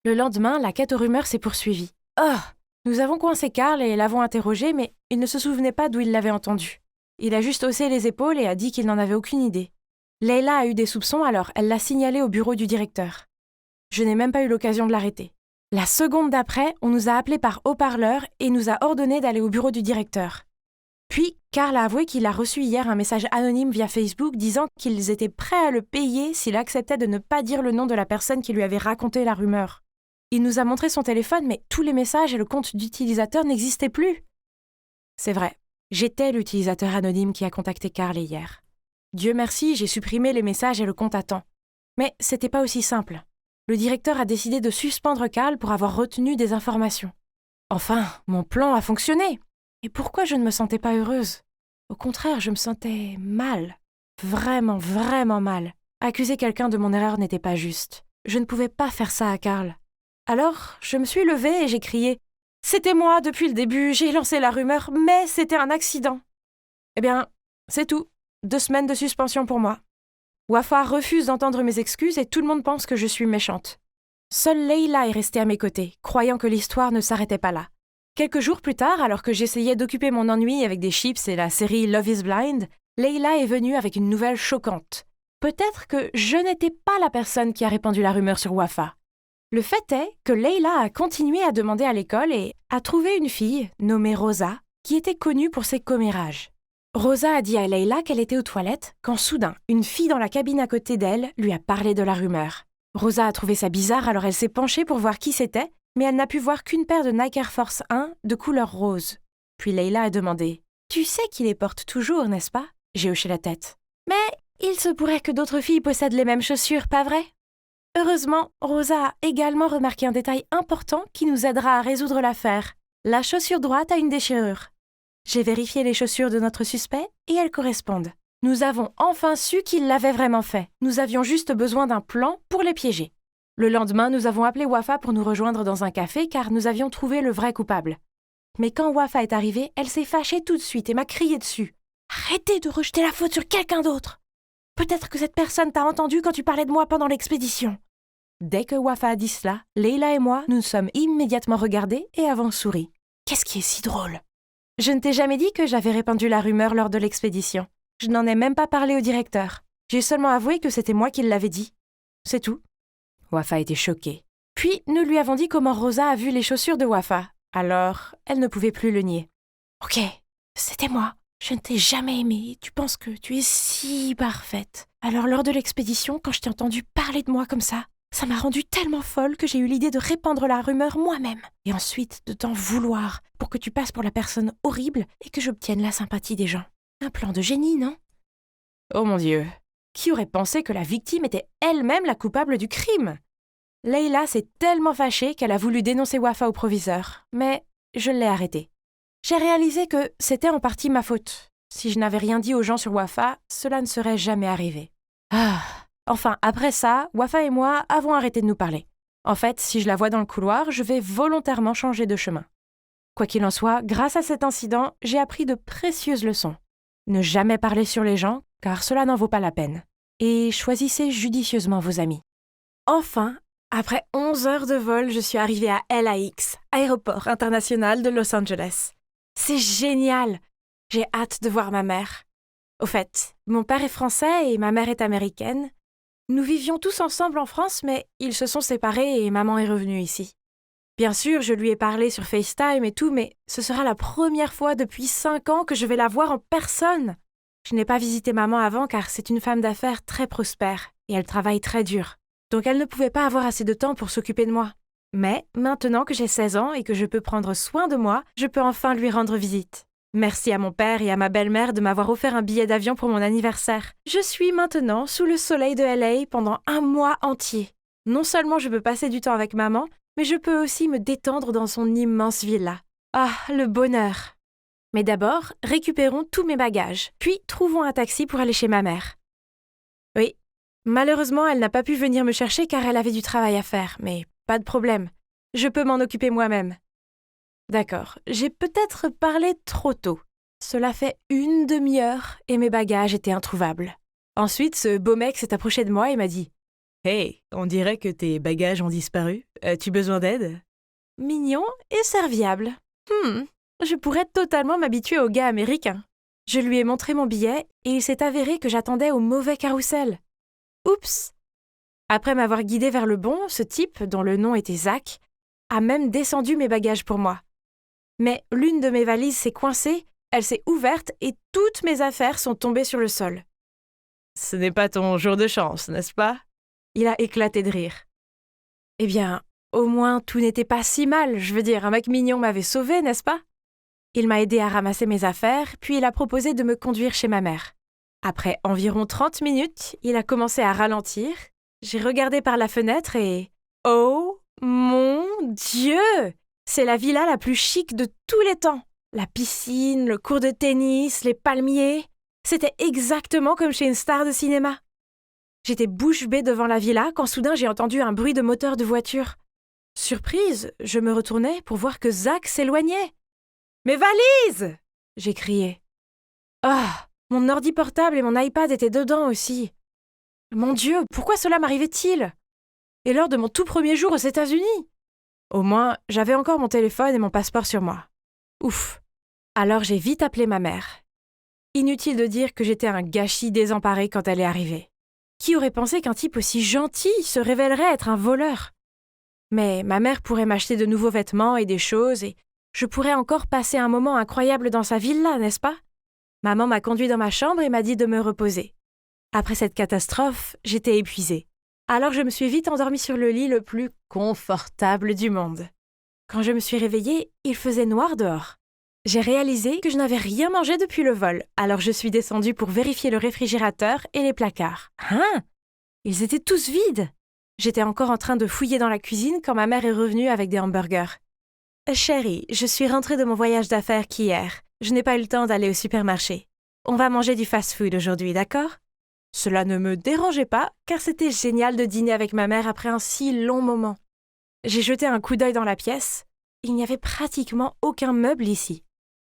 Speaker 3: Le lendemain, la quête aux rumeurs s'est poursuivie. Oh! Nous avons coincé Karl et l'avons interrogé, mais il ne se souvenait pas d'où il l'avait entendu. Il a juste haussé les épaules et a dit qu'il n'en avait aucune idée. Leila a eu des soupçons, alors elle l'a signalé au bureau du directeur. Je n'ai même pas eu l'occasion de l'arrêter. La seconde d'après, on nous a appelés par haut-parleur et nous a ordonné d'aller au bureau du directeur. Puis, Karl a avoué qu'il a reçu hier un message anonyme via Facebook disant qu'ils étaient prêts à le payer s'il acceptait de ne pas dire le nom de la personne qui lui avait raconté la rumeur. Il nous a montré son téléphone, mais tous les messages et le compte d'utilisateur n'existaient plus. C'est vrai, j'étais l'utilisateur anonyme qui a contacté Karl hier. Dieu merci, j'ai supprimé les messages et le compte à temps. Mais c'était pas aussi simple. Le directeur a décidé de suspendre Karl pour avoir retenu des informations. Enfin, mon plan a fonctionné. Et pourquoi je ne me sentais pas heureuse? Au contraire, je me sentais mal. Vraiment, vraiment mal. Accuser quelqu'un de mon erreur n'était pas juste. Je ne pouvais pas faire ça à Karl. Alors, je me suis levée et j'ai crié « C'était moi depuis le début, j'ai lancé la rumeur, mais c'était un accident !» Eh bien, c'est tout. 2 semaines de suspension pour moi. Wafa refuse d'entendre mes excuses et tout le monde pense que je suis méchante. Seule Leila est restée à mes côtés, croyant que l'histoire ne s'arrêtait pas là. Quelques jours plus tard, alors que j'essayais d'occuper mon ennui avec des chips et la série Love is Blind, Leila est venue avec une nouvelle choquante. Peut-être que je n'étais pas la personne qui a répandu la rumeur sur Wafa. Le fait est que Leila a continué à demander à l'école et a trouvé une fille, nommée Rosa, qui était connue pour ses commérages. Rosa a dit à Leila qu'elle était aux toilettes quand soudain, une fille dans la cabine à côté d'elle lui a parlé de la rumeur. Rosa a trouvé ça bizarre alors elle s'est penchée pour voir qui c'était, mais elle n'a pu voir qu'une paire de Nike Air Force 1 de couleur rose. Puis Leila a demandé « Tu sais qu'il les porte toujours, n'est-ce pas ?» J'ai hoché la tête. « Mais il se pourrait que d'autres filles possèdent les mêmes chaussures, pas vrai ?» Heureusement, Rosa a également remarqué un détail important qui nous aidera à résoudre l'affaire. La chaussure droite a une déchirure. J'ai vérifié les chaussures de notre suspect et elles correspondent. Nous avons enfin su qu'il l'avait vraiment fait. Nous avions juste besoin d'un plan pour les piéger. Le lendemain, nous avons appelé Wafa pour nous rejoindre dans un café car nous avions trouvé le vrai coupable. Mais quand Wafa est arrivée, elle s'est fâchée tout de suite et m'a crié dessus. « Arrêtez de rejeter la faute sur quelqu'un d'autre ! Peut-être que cette personne t'a entendu quand tu parlais de moi pendant l'expédition. » Dès que Wafa a dit cela, Leila et moi nous sommes immédiatement regardés et avons souri. Qu'est-ce qui est si drôle? Je ne t'ai jamais dit que j'avais répandu la rumeur lors de l'expédition. Je n'en ai même pas parlé au directeur. J'ai seulement avoué que c'était moi qui l'avais dit. C'est tout. Wafa était choquée. Puis, nous lui avons dit comment Rosa a vu les chaussures de Wafa. Alors, elle ne pouvait plus le nier. « Ok, c'était moi. Je ne t'ai jamais aimée. Tu penses que tu es si parfaite. Alors, lors de l'expédition, quand je t'ai entendu parler de moi comme ça m'a rendue tellement folle que j'ai eu l'idée de répandre la rumeur moi-même. Et ensuite, de t'en vouloir pour que tu passes pour la personne horrible et que j'obtienne la sympathie des gens. Un plan de génie, non ? Oh mon Dieu, qui aurait pensé que la victime était elle-même la coupable du crime ? Leila s'est tellement fâchée qu'elle a voulu dénoncer Wafa au proviseur, mais je l'ai arrêtée. J'ai réalisé que c'était en partie ma faute. Si je n'avais rien dit aux gens sur Wafa, cela ne serait jamais arrivé. Enfin, après ça, Wafa et moi avons arrêté de nous parler. En fait, si je la vois dans le couloir, je vais volontairement changer de chemin. Quoi qu'il en soit, grâce à cet incident, j'ai appris de précieuses leçons. Ne jamais parler sur les gens, car cela n'en vaut pas la peine. Et choisissez judicieusement vos amis. Enfin, après 11 heures de vol, je suis arrivée à LAX, aéroport international de Los Angeles. C'est génial! J'ai hâte de voir ma mère. Au fait, mon père est français et ma mère est américaine. Nous vivions tous ensemble en France, mais ils se sont séparés et maman est revenue ici. Bien sûr, je lui ai parlé sur FaceTime et tout, mais ce sera la première fois depuis 5 ans que je vais la voir en personne. Je n'ai pas visité maman avant car c'est une femme d'affaires très prospère et elle travaille très dur. Donc elle ne pouvait pas avoir assez de temps pour s'occuper de moi. Mais maintenant que j'ai 16 ans et que je peux prendre soin de moi, je peux enfin lui rendre visite. Merci à mon père et à ma belle-mère de m'avoir offert un billet d'avion pour mon anniversaire. Je suis maintenant sous le soleil de LA pendant 1 mois entier. Non seulement je peux passer du temps avec maman, mais je peux aussi me détendre dans son immense villa. Ah, le bonheur! Mais d'abord, récupérons tous mes bagages, puis trouvons un taxi pour aller chez ma mère. Oui, malheureusement, elle n'a pas pu venir me chercher car elle avait du travail à faire, mais pas de problème. Je peux m'en occuper moi-même. D'accord, j'ai peut-être parlé trop tôt. Cela fait 1 demi-heure et mes bagages étaient introuvables. Ensuite, ce beau mec s'est approché de moi et m'a dit « Hey, on dirait que tes bagages ont disparu. As-tu besoin d'aide ?» Mignon et serviable. Je pourrais totalement m'habituer au gars américain. Je lui ai montré mon billet et il s'est avéré que j'attendais au mauvais carrousel. Oups! Après m'avoir guidé vers le bon, ce type, dont le nom était Zach, a même descendu mes bagages pour moi. Mais l'une de mes valises s'est coincée, elle s'est ouverte et toutes mes affaires sont tombées sur le sol. « Ce n'est pas ton jour de chance, n'est-ce pas ?» Il a éclaté de rire. Eh bien, au moins tout n'était pas si mal, je veux dire, un mec mignon m'avait sauvée, n'est-ce pas? Il m'a aidé à ramasser mes affaires, puis il a proposé de me conduire chez ma mère. Après environ 30 minutes, il a commencé à ralentir. J'ai regardé par la fenêtre et... Oh mon Dieu! C'est la villa la plus chic de tous les temps. La piscine, le court de tennis, les palmiers. C'était exactement comme chez une star de cinéma. J'étais bouche bée devant la villa quand soudain j'ai entendu un bruit de moteur de voiture. Surprise, je me retournai pour voir que Zach s'éloignait. « Mes valises !» j'ai crié. Ah, Mon ordi portable et mon iPad étaient dedans aussi. Mon Dieu, pourquoi cela m'arrivait-il? Et lors de mon tout premier jour aux États-Unis? Au moins, j'avais encore mon téléphone et mon passeport sur moi. Ouf. Alors j'ai vite appelé ma mère. Inutile de dire que j'étais un gâchis désemparé quand elle est arrivée. Qui aurait pensé qu'un type aussi gentil se révélerait être un voleur? Mais ma mère pourrait m'acheter de nouveaux vêtements et des choses et je pourrais encore passer un moment incroyable dans sa villa, n'est-ce pas? Maman m'a conduit dans ma chambre et m'a dit de me reposer. Après cette catastrophe, j'étais épuisée. Alors je me suis vite endormie sur le lit le plus confortable du monde. Quand je me suis réveillée, il faisait noir dehors. J'ai réalisé que je n'avais rien mangé depuis le vol, alors je suis descendue pour vérifier le réfrigérateur et les placards. Hein? Ils étaient tous vides! J'étais encore en train de fouiller dans la cuisine quand ma mère est revenue avec des hamburgers. « Chérie, je suis rentrée de mon voyage d'affaires qu'hier. Je n'ai pas eu le temps d'aller au supermarché. On va manger du fast-food aujourd'hui, d'accord? » Cela ne me dérangeait pas, car c'était génial de dîner avec ma mère après un si long moment. J'ai jeté un coup d'œil dans la pièce. Il n'y avait pratiquement aucun meuble ici.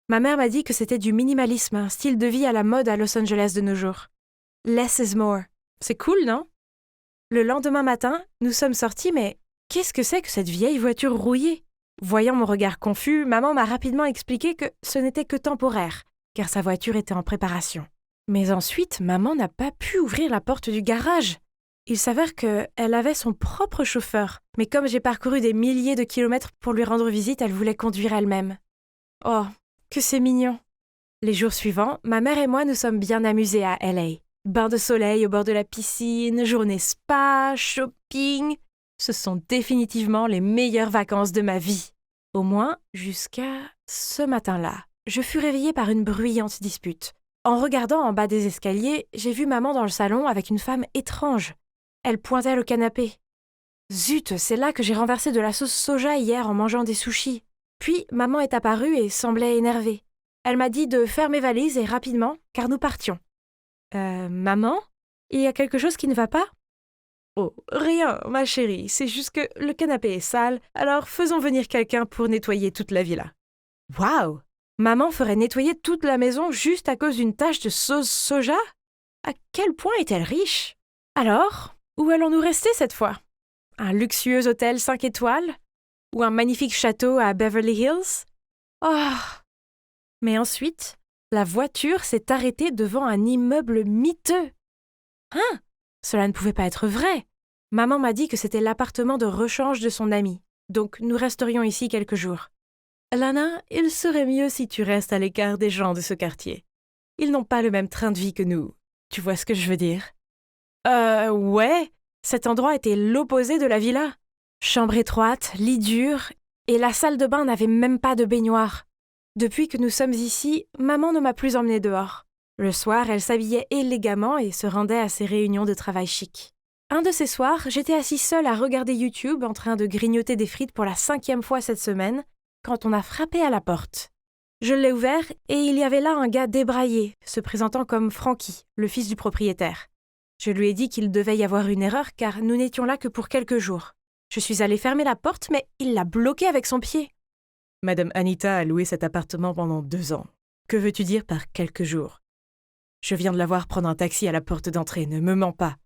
Speaker 3: Ma mère m'a dit que c'était du minimalisme, un style de vie à la mode à Los Angeles de nos jours. Less is more. C'est cool, non? Le lendemain matin, nous sommes sortis, mais qu'est-ce que c'est que cette vieille voiture rouillée? Voyant mon regard confus, maman m'a rapidement expliqué que ce n'était que temporaire, car sa voiture était en préparation. Mais ensuite, maman n'a pas pu ouvrir la porte du garage. Il s'avère qu'elle avait son propre chauffeur, mais comme j'ai parcouru des milliers de kilomètres pour lui rendre visite, elle voulait conduire elle-même. Oh, que c'est mignon! Les jours suivants, ma mère et moi nous sommes bien amusés à LA. Bain de soleil au bord de la piscine, journée spa, shopping. Ce sont définitivement les meilleures vacances de ma vie. Au moins, jusqu'à ce matin-là. Je fus réveillée par une bruyante dispute. En regardant en bas des escaliers, j'ai vu maman dans le salon avec une femme étrange. Elle pointait le canapé. Zut, c'est là que j'ai renversé de la sauce soja hier en mangeant des sushis. Puis, maman est apparue et semblait énervée. Elle m'a dit de faire mes valises et rapidement, car nous partions. Maman? Il y a quelque chose qui ne va pas? Oh, rien, ma chérie, c'est juste que le canapé est sale, alors faisons venir quelqu'un pour nettoyer toute la villa. Waouh! Maman ferait nettoyer toute la maison juste à cause d'une tache de sauce soja? À quel point est-elle riche? Alors, où allons-nous rester cette fois? Un luxueux hôtel 5 étoiles? Ou un magnifique château à Beverly Hills? Oh! Mais ensuite, la voiture s'est arrêtée devant un immeuble miteux. Hein? Cela ne pouvait pas être vrai. Maman m'a dit que c'était l'appartement de rechange de son ami, donc nous resterions ici quelques jours. Lana, il serait mieux si tu restes à l'écart des gens de ce quartier. Ils n'ont pas le même train de vie que nous. Tu vois ce que je veux dire? Ouais. Cet endroit était l'opposé de la villa. Chambre étroite, lit dur, et la salle de bain n'avait même pas de baignoire. Depuis que nous sommes ici, maman ne m'a plus emmenée dehors. Le soir, elle s'habillait élégamment et se rendait à ses réunions de travail chic. Un de ces soirs, j'étais assise seule à regarder YouTube en train de grignoter des frites pour la 5e fois cette semaine, quand on a frappé à la porte. Je l'ai ouvert et il y avait là un gars débraillé, se présentant comme Frankie, le fils du propriétaire. Je lui ai dit qu'il devait y avoir une erreur car nous n'étions là que pour quelques jours. Je suis allée fermer la porte, mais il l'a bloquée avec son pied. Madame Anita a loué cet appartement pendant 2 ans. Que veux-tu dire par quelques jours? Je viens de la voir prendre un taxi à la porte d'entrée, ne me mens pas.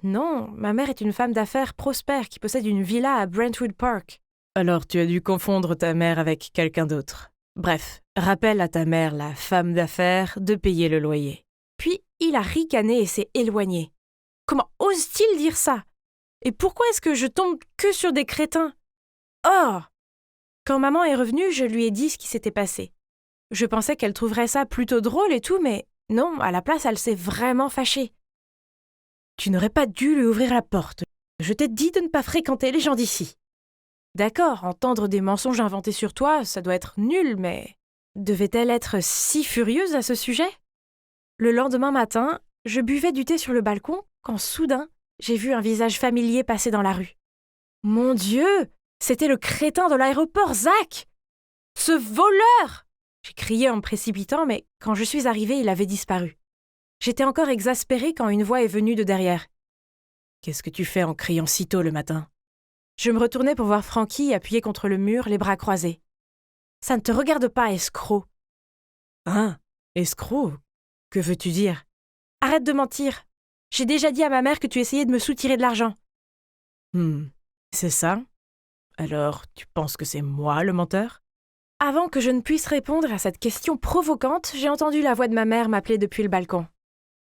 Speaker 3: Non, ma mère est une femme d'affaires prospère qui possède une villa à Brentwood Park. Alors tu as dû confondre ta mère avec quelqu'un d'autre. Bref, rappelle à ta mère, la femme d'affaires, de payer le loyer. Puis il a ricané et s'est éloigné. Comment ose-t-il dire ça? Et pourquoi est-ce que je tombe que sur des crétins? Oh! Quand maman est revenue, je lui ai dit ce qui s'était passé. Je pensais qu'elle trouverait ça plutôt drôle et tout, mais non, à la place, elle s'est vraiment fâchée. Tu n'aurais pas dû lui ouvrir la porte. Je t'ai dit de ne pas fréquenter les gens d'ici. D'accord, entendre des mensonges inventés sur toi, ça doit être nul, mais devait-elle être si furieuse à ce sujet? Le lendemain matin, je buvais du thé sur le balcon quand soudain, j'ai vu un visage familier passer dans la rue. Mon Dieu! C'était le crétin de l'aéroport, Zach! Ce voleur! J'ai crié en me précipitant, mais quand je suis arrivée, il avait disparu. J'étais encore exaspérée quand une voix est venue de derrière. « Qu'est-ce que tu fais en criant si tôt le matin ?» Je me retournais pour voir Frankie appuyé contre le mur, les bras croisés. « Ça ne te regarde pas, escroc !»« Hein? Escroc? Que veux-tu dire? Arrête de mentir. J'ai déjà dit à ma mère que tu essayais de me soutirer de l'argent. C'est ça? Alors, tu penses que c'est moi le menteur? Avant que je ne puisse répondre à cette question provocante, j'ai entendu la voix de ma mère m'appeler depuis le balcon.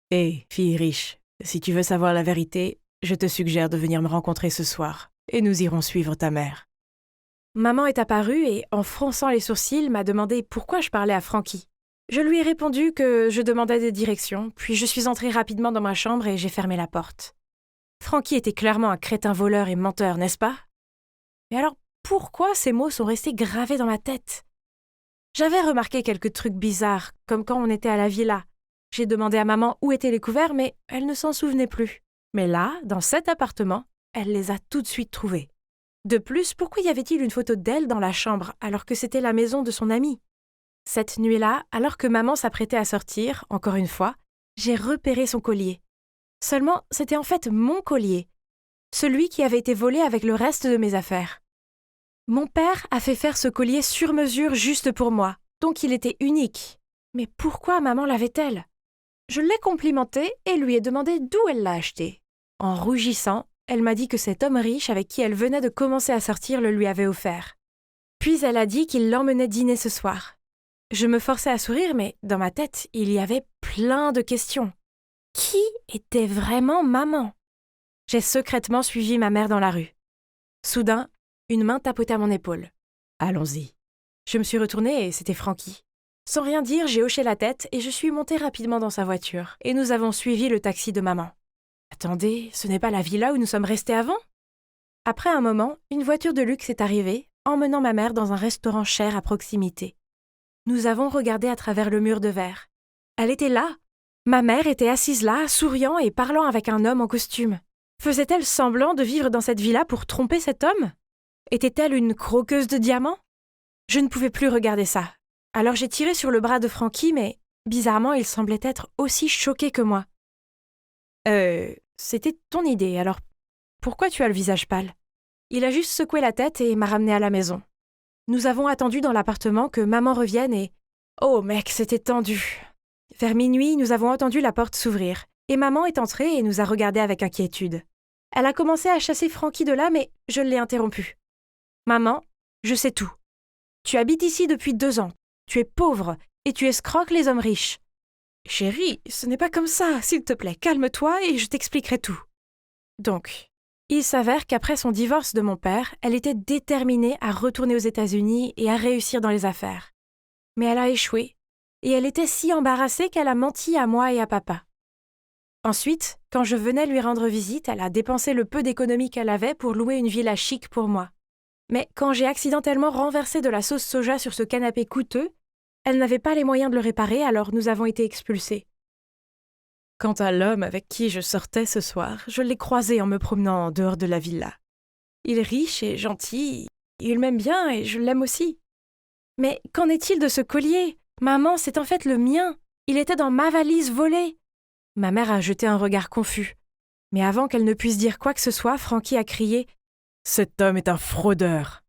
Speaker 3: Hé, fille riche, si tu veux savoir la vérité, je te suggère de venir me rencontrer ce soir, et nous irons suivre ta mère. Maman est apparue et, en fronçant les sourcils, m'a demandé pourquoi je parlais à Frankie. Je lui ai répondu que je demandais des directions, puis je suis entrée rapidement dans ma chambre et j'ai fermé la porte. Frankie était clairement un crétin voleur et menteur, n'est-ce pas? Mais alors, pourquoi ces mots sont restés gravés dans ma tête? J'avais remarqué quelques trucs bizarres, comme quand on était à la villa. J'ai demandé à maman où étaient les couverts, mais elle ne s'en souvenait plus. Mais là, dans cet appartement, elle les a tout de suite trouvés. De plus, pourquoi y avait-il une photo d'elle dans la chambre, alors que c'était la maison de son amie? Cette nuit-là, alors que maman s'apprêtait à sortir, encore une fois, j'ai repéré son collier. Seulement, c'était en fait mon collier, celui qui avait été volé avec le reste de mes affaires. Mon père a fait faire ce collier sur mesure juste pour moi, donc il était unique. Mais pourquoi maman l'avait-elle? Je l'ai complimentée et lui ai demandé d'où elle l'a acheté. En rougissant, elle m'a dit que cet homme riche avec qui elle venait de commencer à sortir le lui avait offert. Puis elle a dit qu'il l'emmenait dîner ce soir. Je me forçais à sourire, mais dans ma tête, il y avait plein de questions. Qui était vraiment maman? J'ai secrètement suivi ma mère dans la rue. Soudain, une main tapotait à mon épaule. « Allons-y. » Je me suis retournée et c'était Frankie. Sans rien dire, j'ai hoché la tête et je suis montée rapidement dans sa voiture. Et nous avons suivi le taxi de maman. Attendez, ce n'est pas la villa où nous sommes restés avant? Après un moment, une voiture de luxe est arrivée, emmenant ma mère dans un restaurant cher à proximité. Nous avons regardé à travers le mur de verre. Elle était là. Ma mère était assise là, souriant et parlant avec un homme en costume. Faisait-elle semblant de vivre dans cette villa pour tromper cet homme? Était-elle une croqueuse de diamants? Je ne pouvais plus regarder ça. Alors j'ai tiré sur le bras de Frankie, mais bizarrement, il semblait être aussi choqué que moi. C'était ton idée, alors pourquoi tu as le visage pâle? Il a juste secoué la tête et m'a ramené à la maison. Nous avons attendu dans l'appartement que maman revienne et... Oh mec, c'était tendu. Vers minuit, nous avons entendu la porte s'ouvrir, et maman est entrée et nous a regardés avec inquiétude. Elle a commencé à chasser Frankie de là, mais je l'ai interrompue. Maman, je sais tout. Tu habites ici depuis 2 ans, tu es pauvre, et tu escroques les hommes riches. Chérie, ce n'est pas comme ça, s'il te plaît, calme-toi et je t'expliquerai tout. Donc, il s'avère qu'après son divorce de mon père, elle était déterminée à retourner aux États-Unis et à réussir dans les affaires. Mais elle a échoué, et elle était si embarrassée qu'elle a menti à moi et à papa. Ensuite, quand je venais lui rendre visite, elle a dépensé le peu d'économies qu'elle avait pour louer une villa chic pour moi. Mais quand j'ai accidentellement renversé de la sauce soja sur ce canapé coûteux, elle n'avait pas les moyens de le réparer, alors nous avons été expulsés. Quant à l'homme avec qui je sortais ce soir, je l'ai croisé en me promenant en dehors de la villa. Il est riche et gentil, il m'aime bien et je l'aime aussi. Mais qu'en est-il de ce collier? Maman, c'est en fait le mien. Il était dans ma valise volée. Ma mère a jeté un regard confus. Mais avant qu'elle ne puisse dire quoi que ce soit, Frankie a crié « Cet homme est un fraudeur !»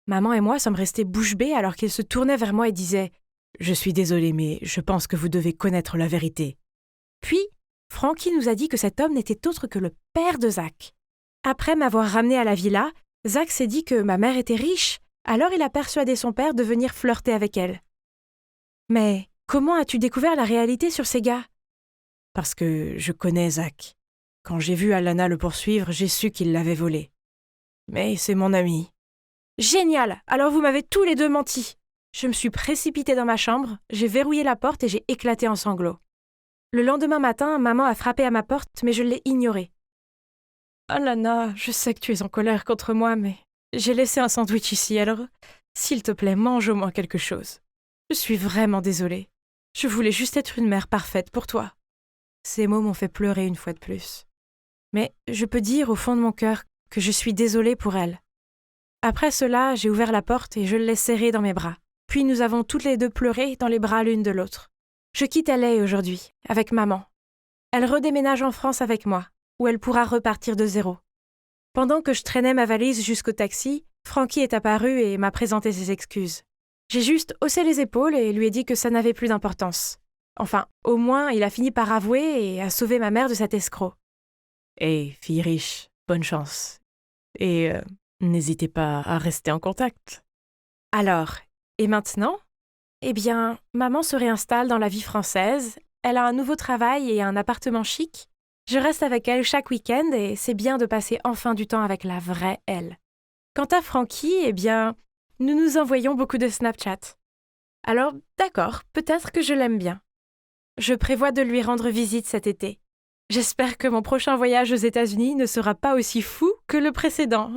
Speaker 3: Maman et moi sommes restés bouche bée alors qu'il se tournait vers moi et disait « Je suis désolée, mais je pense que vous devez connaître la vérité. » Puis, Frankie nous a dit que cet homme n'était autre que le père de Zach. Après m'avoir ramené à la villa, Zach s'est dit que ma mère était riche, alors il a persuadé son père de venir flirter avec elle. Mais comment as-tu découvert la réalité sur ces gars? Parce que je connais Zach. Quand j'ai vu Alana le poursuivre, j'ai su qu'il l'avait volé. Mais c'est mon ami. Génial! Alors vous m'avez tous les deux menti. Je me suis précipitée dans ma chambre, j'ai verrouillé la porte et j'ai éclaté en sanglots. Le lendemain matin, maman a frappé à ma porte, mais je l'ai ignorée. « Alana, je sais que tu es en colère contre moi, mais j'ai laissé un sandwich ici, alors s'il te plaît, mange au moins quelque chose. Je suis vraiment désolée. Je voulais juste être une mère parfaite pour toi. » Ces mots m'ont fait pleurer une fois de plus. Mais je peux dire au fond de mon cœur que je suis désolée pour elle. Après cela, j'ai ouvert la porte et je l'ai serrée dans mes bras. Puis nous avons toutes les deux pleuré dans les bras l'une de l'autre. Je quitte LA aujourd'hui, avec maman. Elle redéménage en France avec moi, où elle pourra repartir de zéro. Pendant que je traînais ma valise jusqu'au taxi, Frankie est apparu et m'a présenté ses excuses. J'ai juste haussé les épaules et lui ai dit que ça n'avait plus d'importance. Enfin, au moins, il a fini par avouer et a sauvé ma mère de cet escroc. Et fille riche, bonne chance. Et n'hésitez pas à rester en contact. Alors, et maintenant ? Eh bien, maman se réinstalle dans la vie française, elle a un nouveau travail et un appartement chic. Je reste avec elle chaque week-end et c'est bien de passer enfin du temps avec la vraie elle. Quant à Frankie, eh bien, nous nous envoyons beaucoup de Snapchat. Alors, d'accord, peut-être que je l'aime bien. Je prévois de lui rendre visite cet été. J'espère que mon prochain voyage aux États-Unis ne sera pas aussi fou que le précédent.